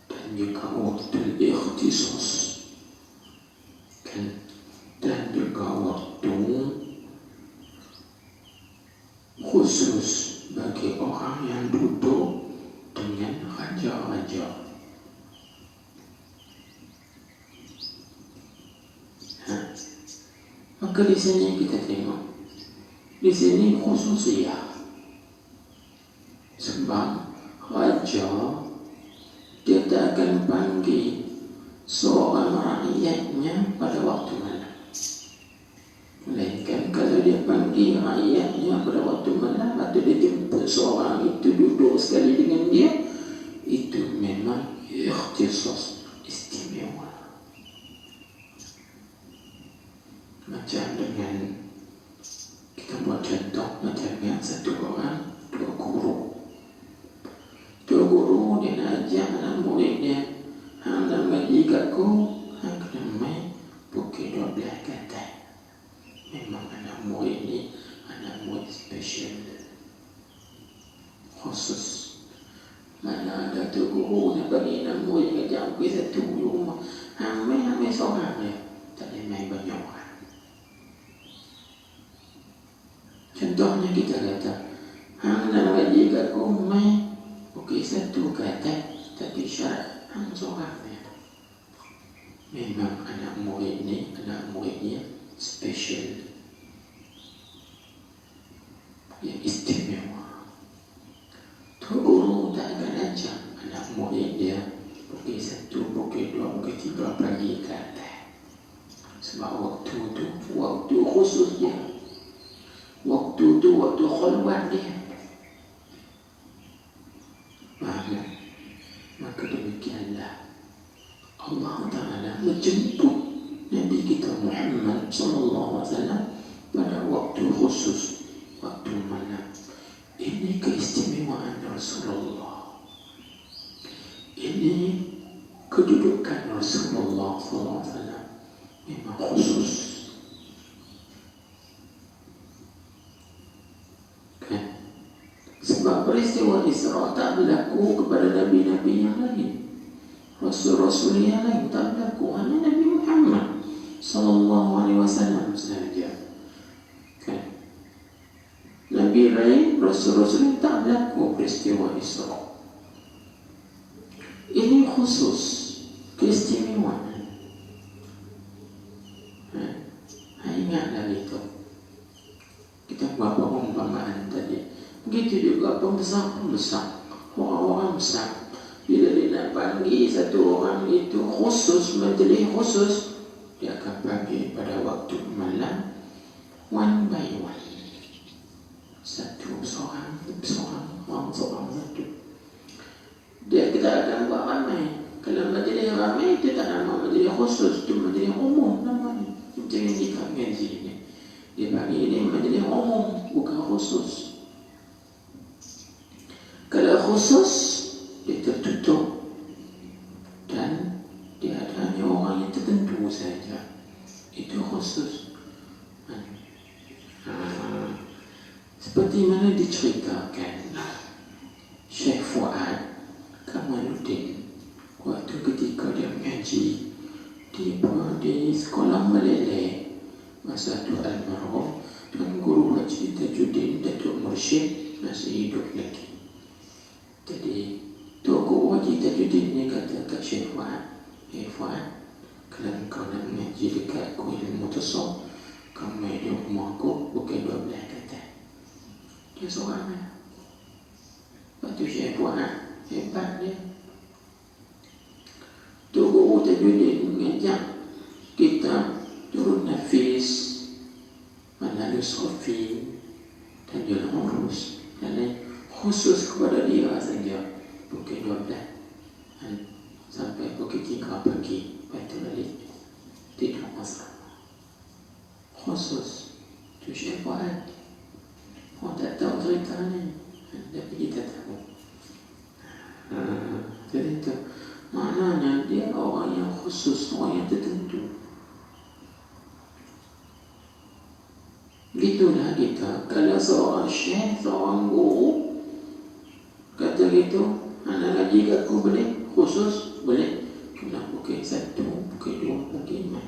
dan juga waktu ikhtisas. Dan juga waktu khusus bagi orang yang duduk dengan raja-raja. Maka di sini kita tengok, di sini khususiyah. Sebab raja dia tak akan panggil seorang rakyatnya pada waktu malam. Melainkan kalau dia panggil rakyatnya pada waktu malam atau dia jemput seorang itu duduk sekali dengan dia, itu memang ikhtisas, istimewa. Macam dengan kita buat contoh, macam dengan satu orang, 2 guru. 2 guru dia nak ajar anak murid dia. Hang nak bagi kat ku, hang kena main pukul 12 ke atas. Memang anak murid ni anak murid special, khusus. Mana ada tu guru yang bagi nak murid ngajar pergi satu di rumah. Hamil seorang dia. Tak boleh main banyak orang. Contohnya kita kata, hang nak ngaji kat rumah, okey satu kata, tapi syarat hang seorang dia. Memang anak muridnya special, yang istimewa. Tu guru tak akan ajar anak murid dia pukul 1, pukul 2, pukul 3 pagi ke atas. Sebab waktu tu waktu khusus dia. Waktu tu waktu khulwat dia. Faham? Maka demikianlah Allah Ta'ala menjemput Nabi kita Muhammad sallallahu alaihi wasallam pada waktu khusus, waktu malam. Ini keistimewaan Rasulullah. Ini kedudukan Rasulullah sallallahu alaihi wasallam memang khusus. Kan? Sebab peristiwa Isra tak berlaku kepada nabi-nabi yang lain. Rasul-rasul yang lain tak berlaku, hanya Nabi Muhammad sallallahu alaihi wasallam sahaja. Kan? Nabi lain, rasul-rasul yang tak berlaku peristiwa Isra. Ini khusus, keistimewaan. Ingatlah itu. Kita buat perumpamaan tadi. Begitu juga pembesar-pembesar, orang-orang besar. Bila dia nak panggil satu orang itu khusus, majlis khusus, dia akan panggil pada waktu malam, one by one. Satu seorang, orang seorang satu. Dia kita akan buat ramai. Kalau majlis ramai, itu tak nama majlis khusus, itu majlis umum namanya. Macam yang kita ngaji ini. Dia panggil ini majlis umum, bukan khusus. Kalau khusus, dia tertutup dan dia hanya orang yang tertentu saja. Itu khusus. Seperti mana diceritakan Syekh Fuad Kamaluddin waktu ketika dia mengaji di sekolah Meleleh, masa tu almarhum dan guru Haji Tajuddin Datuk Mursyid masih hidup lagi. Jadi Guru Haji Tajuddin ni kata kat Syekh Fuad, Fuad, kalau kau nak mengaji dekat aku ilmu tasawuf, kau main di rumah aku bukan 12 kata. Dia seorang lah. Lepas tu Syekh Fuad hebat dia. Tu Guru Tajuddin mengajak kita turun nafis, melalui sofi dan jalan urus, dan lain khusus kepada dia saja. Pukul 12 sampai pukul 3 pagi, lepas tu balik tidur asrama. Khusus tu Syekh Fuad. Orang tak tahu cerita ni, tapi kita tahu. Jadi tu maknanya dia orang yang khusus, orang yang tertentu. Gitulah kita. Kalau seorang syekh, seorang guru kata gitu, anak ngaji kat aku boleh, khusus boleh. Kena pukul 1, pukul 2 pagi mai.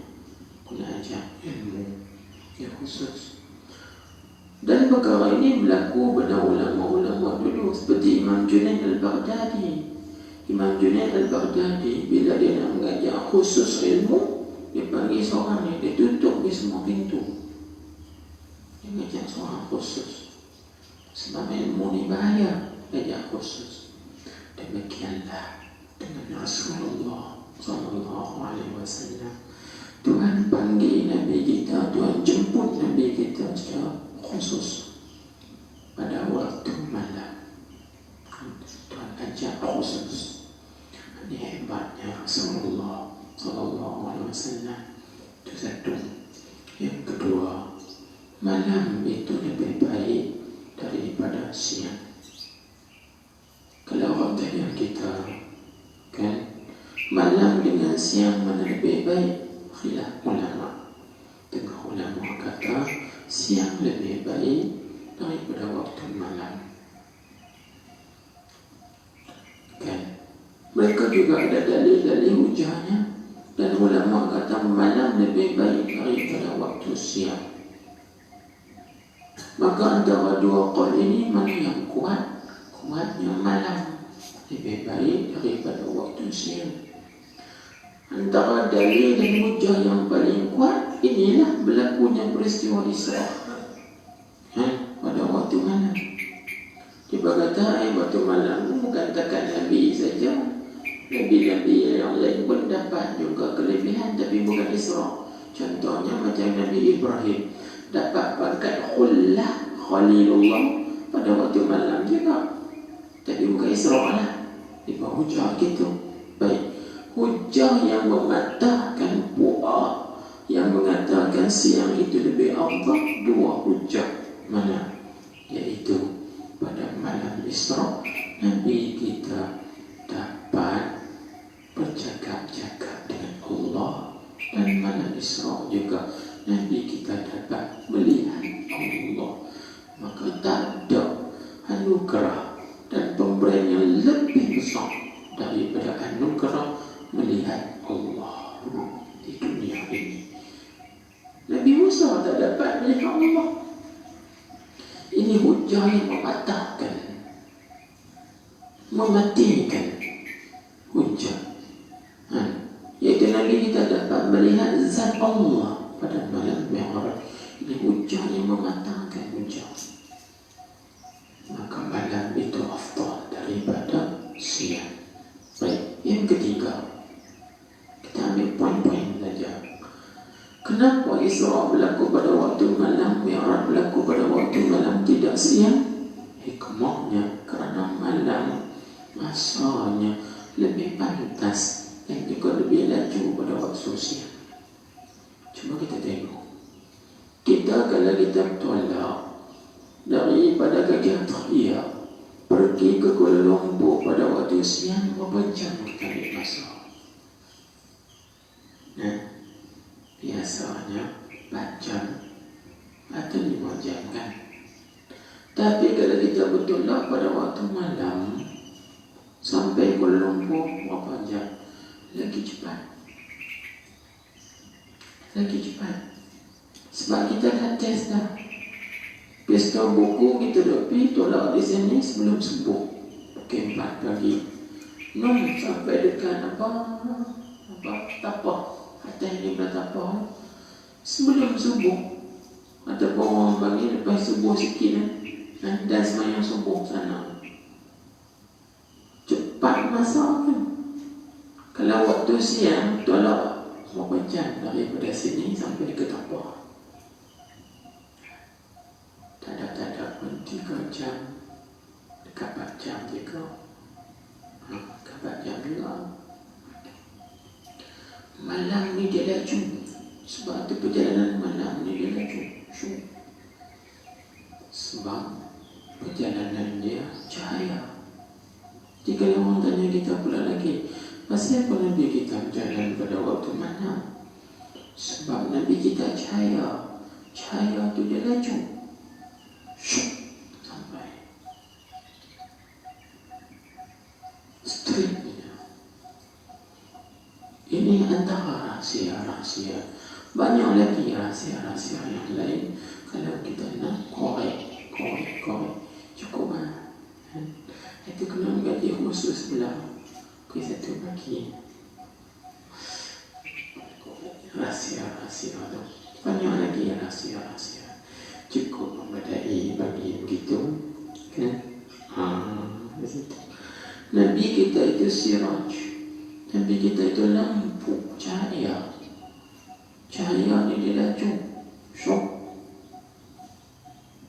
Kena ajar ilmu yang khusus. Dan perkara ini berlaku pada ulama-ulama dulu seperti Imam Junaid Al-Baghdadi. Imam Junaid Al-Baghdadi bila dia nak mengajar khusus ilmu, dia panggil seorang ni, dia tutup di semua pintu. Dia mengajar seorang khusus. Sebab ilmu ni bahaya, mengajar khusus. Demikianlah dengan Rasulullah sallallahu alaihi wasallam. Tuhan panggil Nabi kita, Tuhan jemput Nabi kita secara khusus pada waktu malam. Tuhan ajak khusus. Ini hebatnya Rasulullah sallallahu alaihi wasallam. Itu satu. Yang kedua, malam itu lebih baik daripada siang. Kalau orang tanya kita, kan, malam dengan siang mana lebih baik? Khilaf ulama. Tengah ulama kata siang lebih baik daripada waktu malam. Mereka juga ada dalil-dalil hujahnya. Dan ulama kata malam lebih baik daripada waktu siang. Maka antara dua qaul ini mana yang kuat? Kuatnya malam lebih baik daripada waktu siang. Antara dalil dan hujah yang paling kuat, inilah berlakunya peristiwa Isra pada waktu malam. Dia berkata, waktu malam bukan takat Nabi saja, Nabi-Nabi yang lain pun dapat juga kelebihan, tapi bukan Isra. Contohnya macam Nabi Ibrahim dapat pangkat khullah, Khalilullah pada waktu malam juga, tapi bukan Isra lah. Dia hujah gitu. Baik, hujah yang mematahkan puak, yang mengatakan siang itu lebih afdal, dua hujah mana? Iaitu pada malam Isra Nabi kita dapat bercakap-cakap dengan Allah, dan malam Isra juga Nabi kita dapat melihat Allah. Maka tak ada anugerah dan pemberian yang lebih besar daripada anugerah melihat Allah di dunia ini. Nabi Musa tak dapat melihat Allah. Ini hujah yang mematahkan, mematikan hujah. Iaitu Nabi kita dapat melihat zat Allah pada malam Mi'raj. Ini hujah yang mematahkan hujah. Maka malam itu afdal daripada siang. Baik, yang ketiga, kita ambil poin-poin saja. Kenapa Isra berlaku pada waktu malam, Mi'raj berlaku pada waktu malam, tidak siang? Hikmahnya kerana malam masanya lebih pantas dan juga lebih laju pada waktu siang. Cuma kita tengok, kita kalau kita tolak daripada Gajah Tahiyah pergi ke Kuala Lumpur pada waktu siang, berapa jam kita ambil masa? Biasanya 4 jam atau 5 jam kan? Tapi kalau kita bertolak pada waktu malam sampai Kuala Lumpur, berapa jam? Lagi cepat. Lagi cepat. Sebab kita dah test dah. Pesta buku kita dah pergi tolak di sini sebelum subuh. Pukul 4 pagi. Sampai dekat tapah. Atas ini bertapa sebelum subuh. Ataupun orang panggil lepas subuh sikit dan semayang subuh sana. Cepat masa kan? Kalau waktu siang tolak berapa jam daripada sini sampai ke tapah? Tak ada pun 3 jam, dekat 4 jam juga. Dekat 4 jam juga. Malam ni dia laju. Sebab tu perjalanan malam ni dia laju. Sebab perjalanan dia cahaya. Jika orang tanya kita pula lagi, pasal apa Nabi kita berjalan pada waktu malam? Sebab Nabi kita cahaya. Cahaya tu dia laju. Sampai straight. Ini antara rahsia-rahsia. Banyak lagi rahsia-rahsia yang lain. Kalau kita nak korek, cukup lah. Itu kena gaji khusus pula. Pukul 1 pagi. Rahsia-rahsia tu banyak lagi rahsia-rahsia. Cukup memadai bagi begitu kan? Nabi kita itu siraj. Nabi kita itu lampu, cahaya. Cahaya ni dia laju. Syok.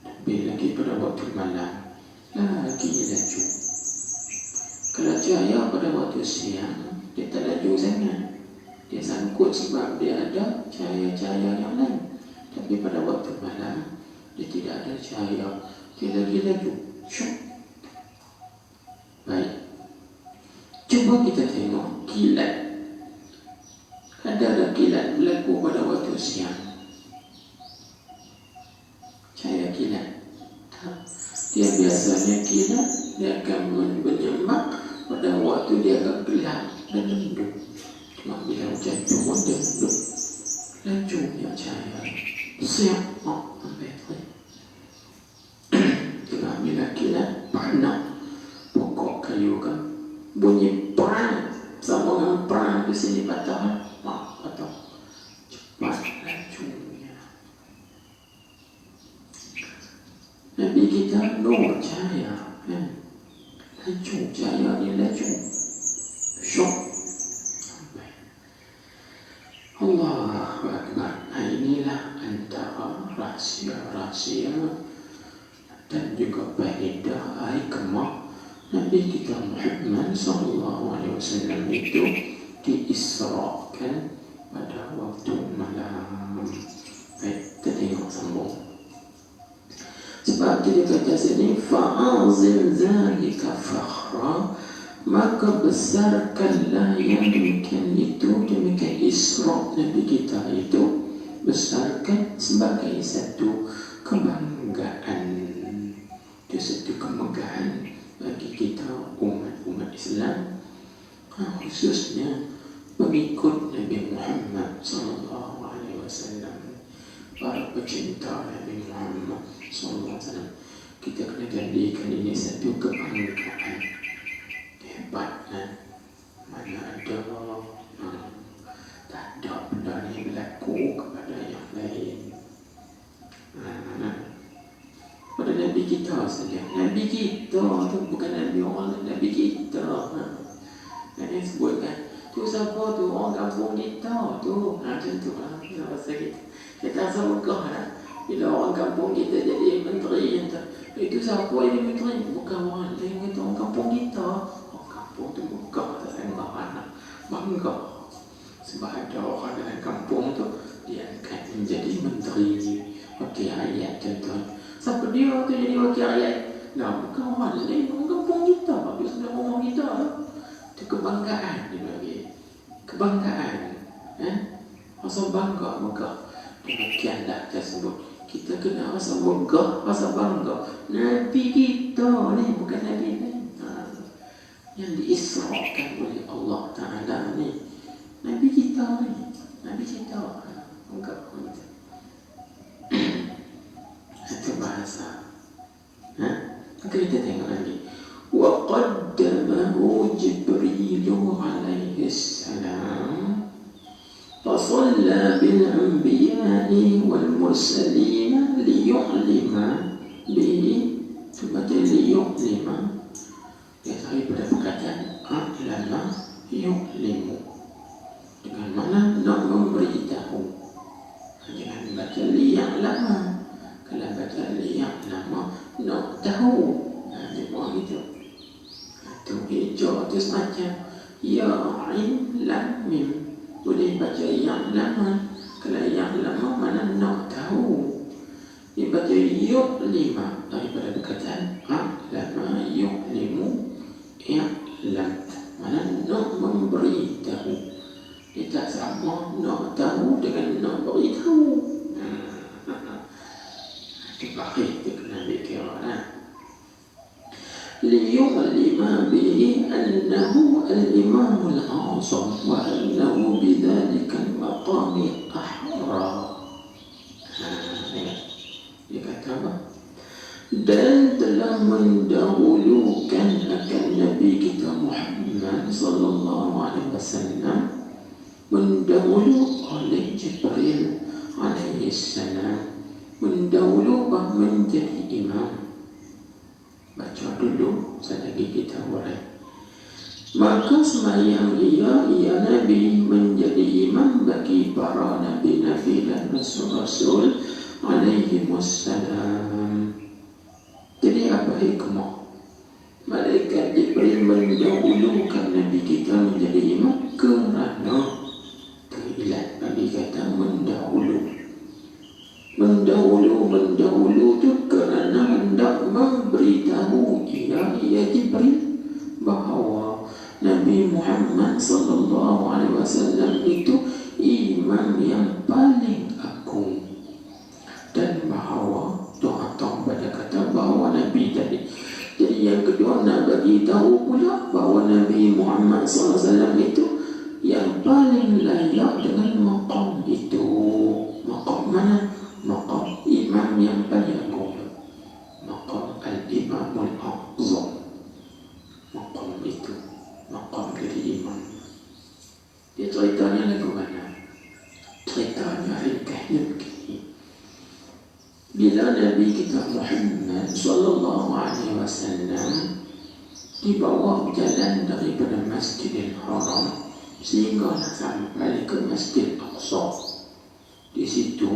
Lebih lagi pada waktu malam, lagi dia laju. Kalau cahaya pada waktu siang, dia tak laju sangat. Dia sangkut sebab dia ada cahaya-cahaya yang lain. Tapi pada waktu malam, dia tidak ada cahaya. Dia lagi laju. Syok. Baik. Cuba kita tengok kilat. Ada kilat berlaku pada waktu siang. Cahaya kilat. Dia biasanya kilat, dia akan menyembak pada waktu dia agak gelap dan mendung. Cuma bila hujan turun dia mendung, lajunya cahaya siap bateri. Tengah bila kilat panas pokok kayu kan bunyi perang, sambungan perang di sini patah, patah cepat lajunya. Nabi kita nur cahaya, laju cahaya ni laju, syok. Allahu Akbar. Inilah antara rahsia-rahsia dan juga faedah hikmah Nabi kita Muhammad SAW itu diisrakan pada waktu malam. Baik, kita tengok sambung. Sebab dia kata sini fa'azim zalika fakhra, maka besarkanlah yang demikian itu, demikian Isra Nabi kita itu, besarkan sebagai satu kebanggaan, itu satu kemegahan bagi kita umat Islam, khususnya pengikut Nabi Muhammad SAW, para pecinta Nabi Muhammad SAW. Kita kena jadikan ini satu kebanggaan. Hebat kan? Mana ada tak ada benda ni berlaku kepada yang lain. Pada Nabi kita saja. Nabi kita tu bukan Nabi orang, Nabi kita. Yang sebut kan, tu siapa tu? Orang kampung kita tu. Macam tu lah. Bahasa kita. Kita rasa megah lah. Bila orang kampung kita jadi menteri, itu siapa yang menteri? Bukan orang lain, kata orang kampung kita. Kampung tu megah, tak tengok anak bangga. Sebab ada orang dalam kampung tu dia akan menjadi menteri, wakil rakyat contoh. Siapa dia tu jadi wakil rakyat? Nah, bukan orang lain, orang kampung kita. Dia sebenarnya rumah kita. Itu kebanggaan dia bagi. Kebanggaan. Rasa bangga, megah. Demikianlah tersebut. Kita kena rasa megah, rasa bangga. Nabi kita ni bukan Nabi lain. Yang diisrakan oleh Allah Ta'ala ni, Nabi kita ni, Nabi kita. Enggak kita. Itu bahasa. Maka kita tengok lagi. Wa qaddamahu Jibrilu alaihi salam fasalla bil anbiya'i wal mursalin liyu'lima bihi, liyu'lima. Ya, saya pada perkataan a'lama yu'limu, dengan mana nak memberitahu. Jangan baca liya'lama. Kalau baca liya'lama nak tahu. Dia buat gitu. Itu hijau itu semacam ya'in lam mim. Boleh baca ya'lama. Kalau ya'lama mana nak tahu. Dia baca yu'lima daripada perkataan a'lama yu'limu. I'lam, mana nak memberitahu. Dia tak sama nak tahu dengan nak beritahu. Itu bakhir itu kena dikira. Liyu'lima bihi annahu al-imamul a'zam wa annahu bidhalika al-maqami ahra. Dia kata apa? Dan telah mendahulukan akan Nabi kita Muhammad sallallahu alaihi wasallam, mendahulu oleh Jibril alaihi salam, mendahulu menjadi imam. Baca dulu selagi kita urai. Maka semayang ia Nabi menjadi imam bagi para nabi-nabi dan rasul-rasul alaihi wassalam. Jadi apa hikmah? Malaikat Jibril mendahulukan Nabi kita menjadi imam kerana keilat Nabi kata mendahulu. Mendahulu tu kerana hendak memberitahu ia Jibril bahawa Nabi Muhammad sallallahu alaihi wasallam itu imam yang paling agung, dan bahawa doa pada kata bahawa Nabi tadi. Jadi yang kedua nak bagi tahu pula bahawa Nabi Muhammad SAW itu yang paling layak dengan maqam itu. Maqam mana? Maqam imam yang paling agung, maqam al-imamul a'zam. Maqam itu, maqam dari imam. Dia ceritanya lagu mana? Ceritanya ringkasnya begini. Bila Nabi kita Muhammad sallallahu alaihi wasallam dibawa jalan daripada Masjidil Haram sehinggalah sampai ke Masjid Aqsa. Di situ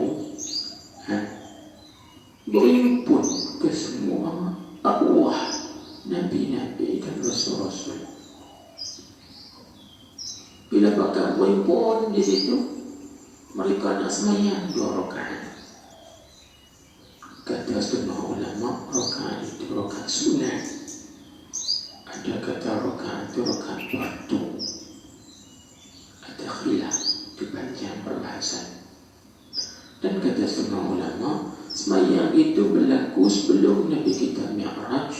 berhimpun ke semua arwah Nabi-Nabi dan Rasul-Rasul. Bila bakal berhimpun di situ, mereka nak sembahyang 2 rakaat. Kata setengah ulama, rakaat itu rakaat sunat. Ada kata rakaat itu rakaat fardu. Ada khilaf, itu panjang perbahasan. Dan kata setengah ulama, sembahyang itu berlaku sebelum Nabi kita Mi'raj.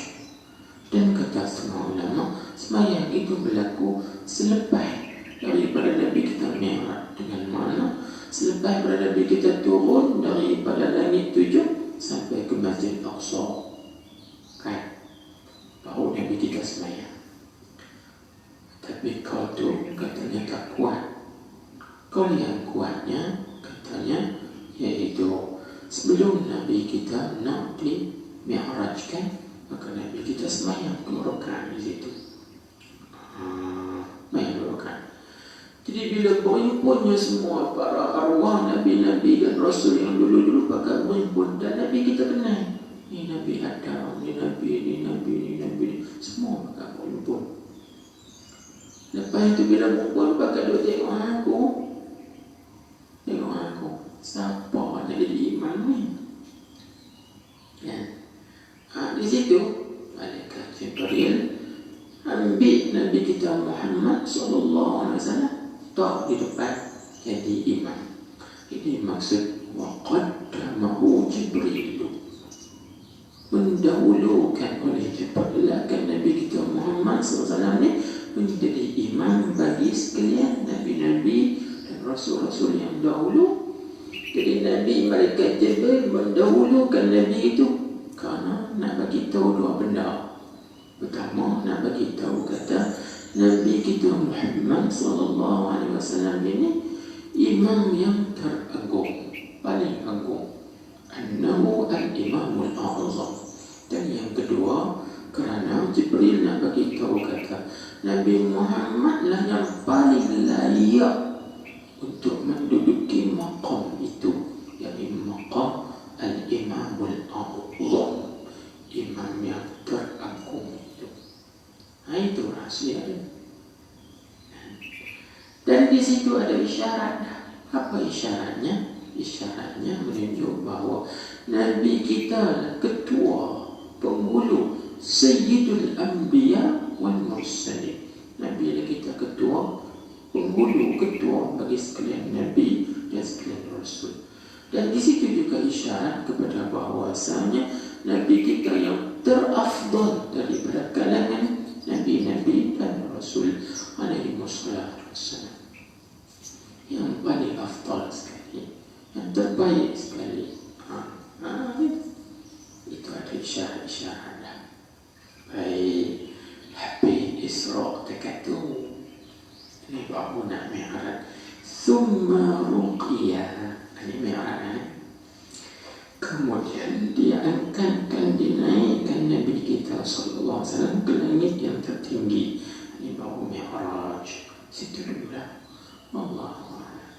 Dan kata setengah ulama, sembahyang itu berlaku selepas daripada Nabi kita Mi'raj. Dengan mana? Selepas daripada Nabi kita turun daripada langit 7 sampai ke Masjid Aqsa, kan? Baru Nabi kita sembahyang. Tapi kau tu katanya tak kuat. Kau yang kuatnya katanya iaitu sebelum Nabi kita nak di Mi'rajkan, maka Nabi kita sembahyang 2 rakaat di situ. Sembahyang 2 rakaat. Jadi bila berhimpunnya semua para arwah Nabi-Nabi dan Rasul yang dulu-dulu bakal berhimpun, dan Nabi kita kenal, ni Nabi Adam, ni Nabi, ni Nabi, ni Nabi, semua bakal berhimpun. Lepas itu bila berhimpun, bakal dia tengok aku, siapa nak jadi imam ni? Ya. Di situ malaikat Jibril ambil Nabi kita Muhammad sallallahu alaihi wasallam tak di depan jadi imam. Ini maksud waqaddamahu Jibril, mendahulukan oleh Jibril akan Nabi kita Muhammad SAW ni menjadi imam bagi sekalian Nabi-Nabi dan Rasul-Rasul yang dahulu. Jadi Nabi malaikat Jibril mendahulukan Nabi itu kerana nak bagi tahu 2 benda. Pertama, nak bagi tahu kata Nabi kita Muhammad sallallahu alaihi wasallam ini imam yang teragung, paling agung. Annahu al-imamul a'zam. Dan yang kedua, kerana Jibril nak bagi tahu kata Nabi Muhammad lah yang paling layak untuk menduduki maqam itu, yakni maqam al-imamul a'zam, imam yang teragung itu. Itu rahsia dia. Dan di situ ada isyarat. Apa isyaratnya? Isyaratnya menunjuk bahawa Nabi kita ketua, penghulu, Sayyidul Anbiya wal Mursalin. Nabi kita ketua, penghulu, ketua bagi sekalian Nabi dan sekalian Rasul. Dan di situ juga isyarat kepada bahawasanya Nabi kita yang terafdal daripada kalangan Nabi-Nabi dan Rasul alaihi wassalam, yang paling afdal sekali, yang terbaik sekali. Itu ada isyarat-isyarat dah. Baik, habis Isra' dekat tu, ini baru nak Mi'raj. Summa ruqiyah, ini Mi'raj. Kemudian diangkatkan, dinaikkan Nabi kita sallallahu alaihi wasallam ke langit yang tertinggi. Ini baru Mi'raj. Situ dulu dah. Allahu a'lam.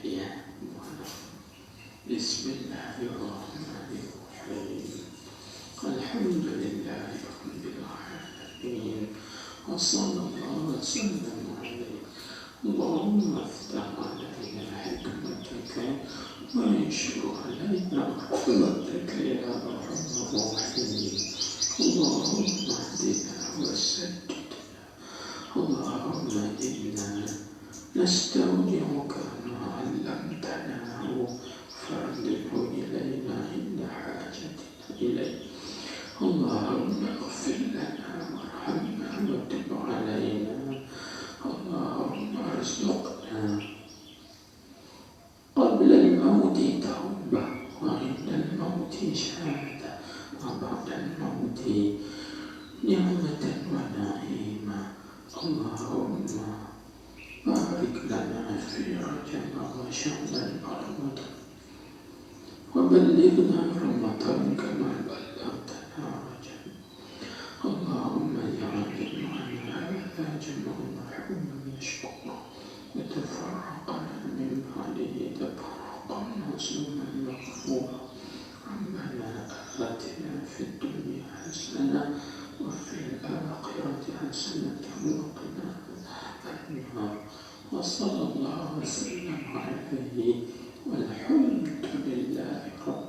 Ya. Bismillahirrahmanirrahim. Alhamdulillahi rabbil alamin. Wassallallahu wasallam alaihi. Allahumma aftah alaina hikmataka wa anshur alaina rahmataka ya arhamar rahimin. Allahumma hdina wa saddidna. Allahumma inna nastawdi'uka ma 'allamtana farji'hu ilaina inna إليه. اللهم اغفر لنا وارحمنا وتب علينا. اللهم ارزقنا قبل الموت توبة، وعند الموت شهادة، وبعد الموت نعمة ونعيما. اللهم بارك لنا في رجب وشعبان ورمضان، وبلغنا رمضان كما بلغتنا رجب. اللهم اجعل جمعنا هذا جمع مرحوما مشكورا، وتفرقنا من بعده تفرقا معصوما مغفورا. ربنا آتنا في الدنيا حسنة وفي الآخرة حسنة وقنا عذاب النار. وصلى الله وسلم عليه والحمد لله رب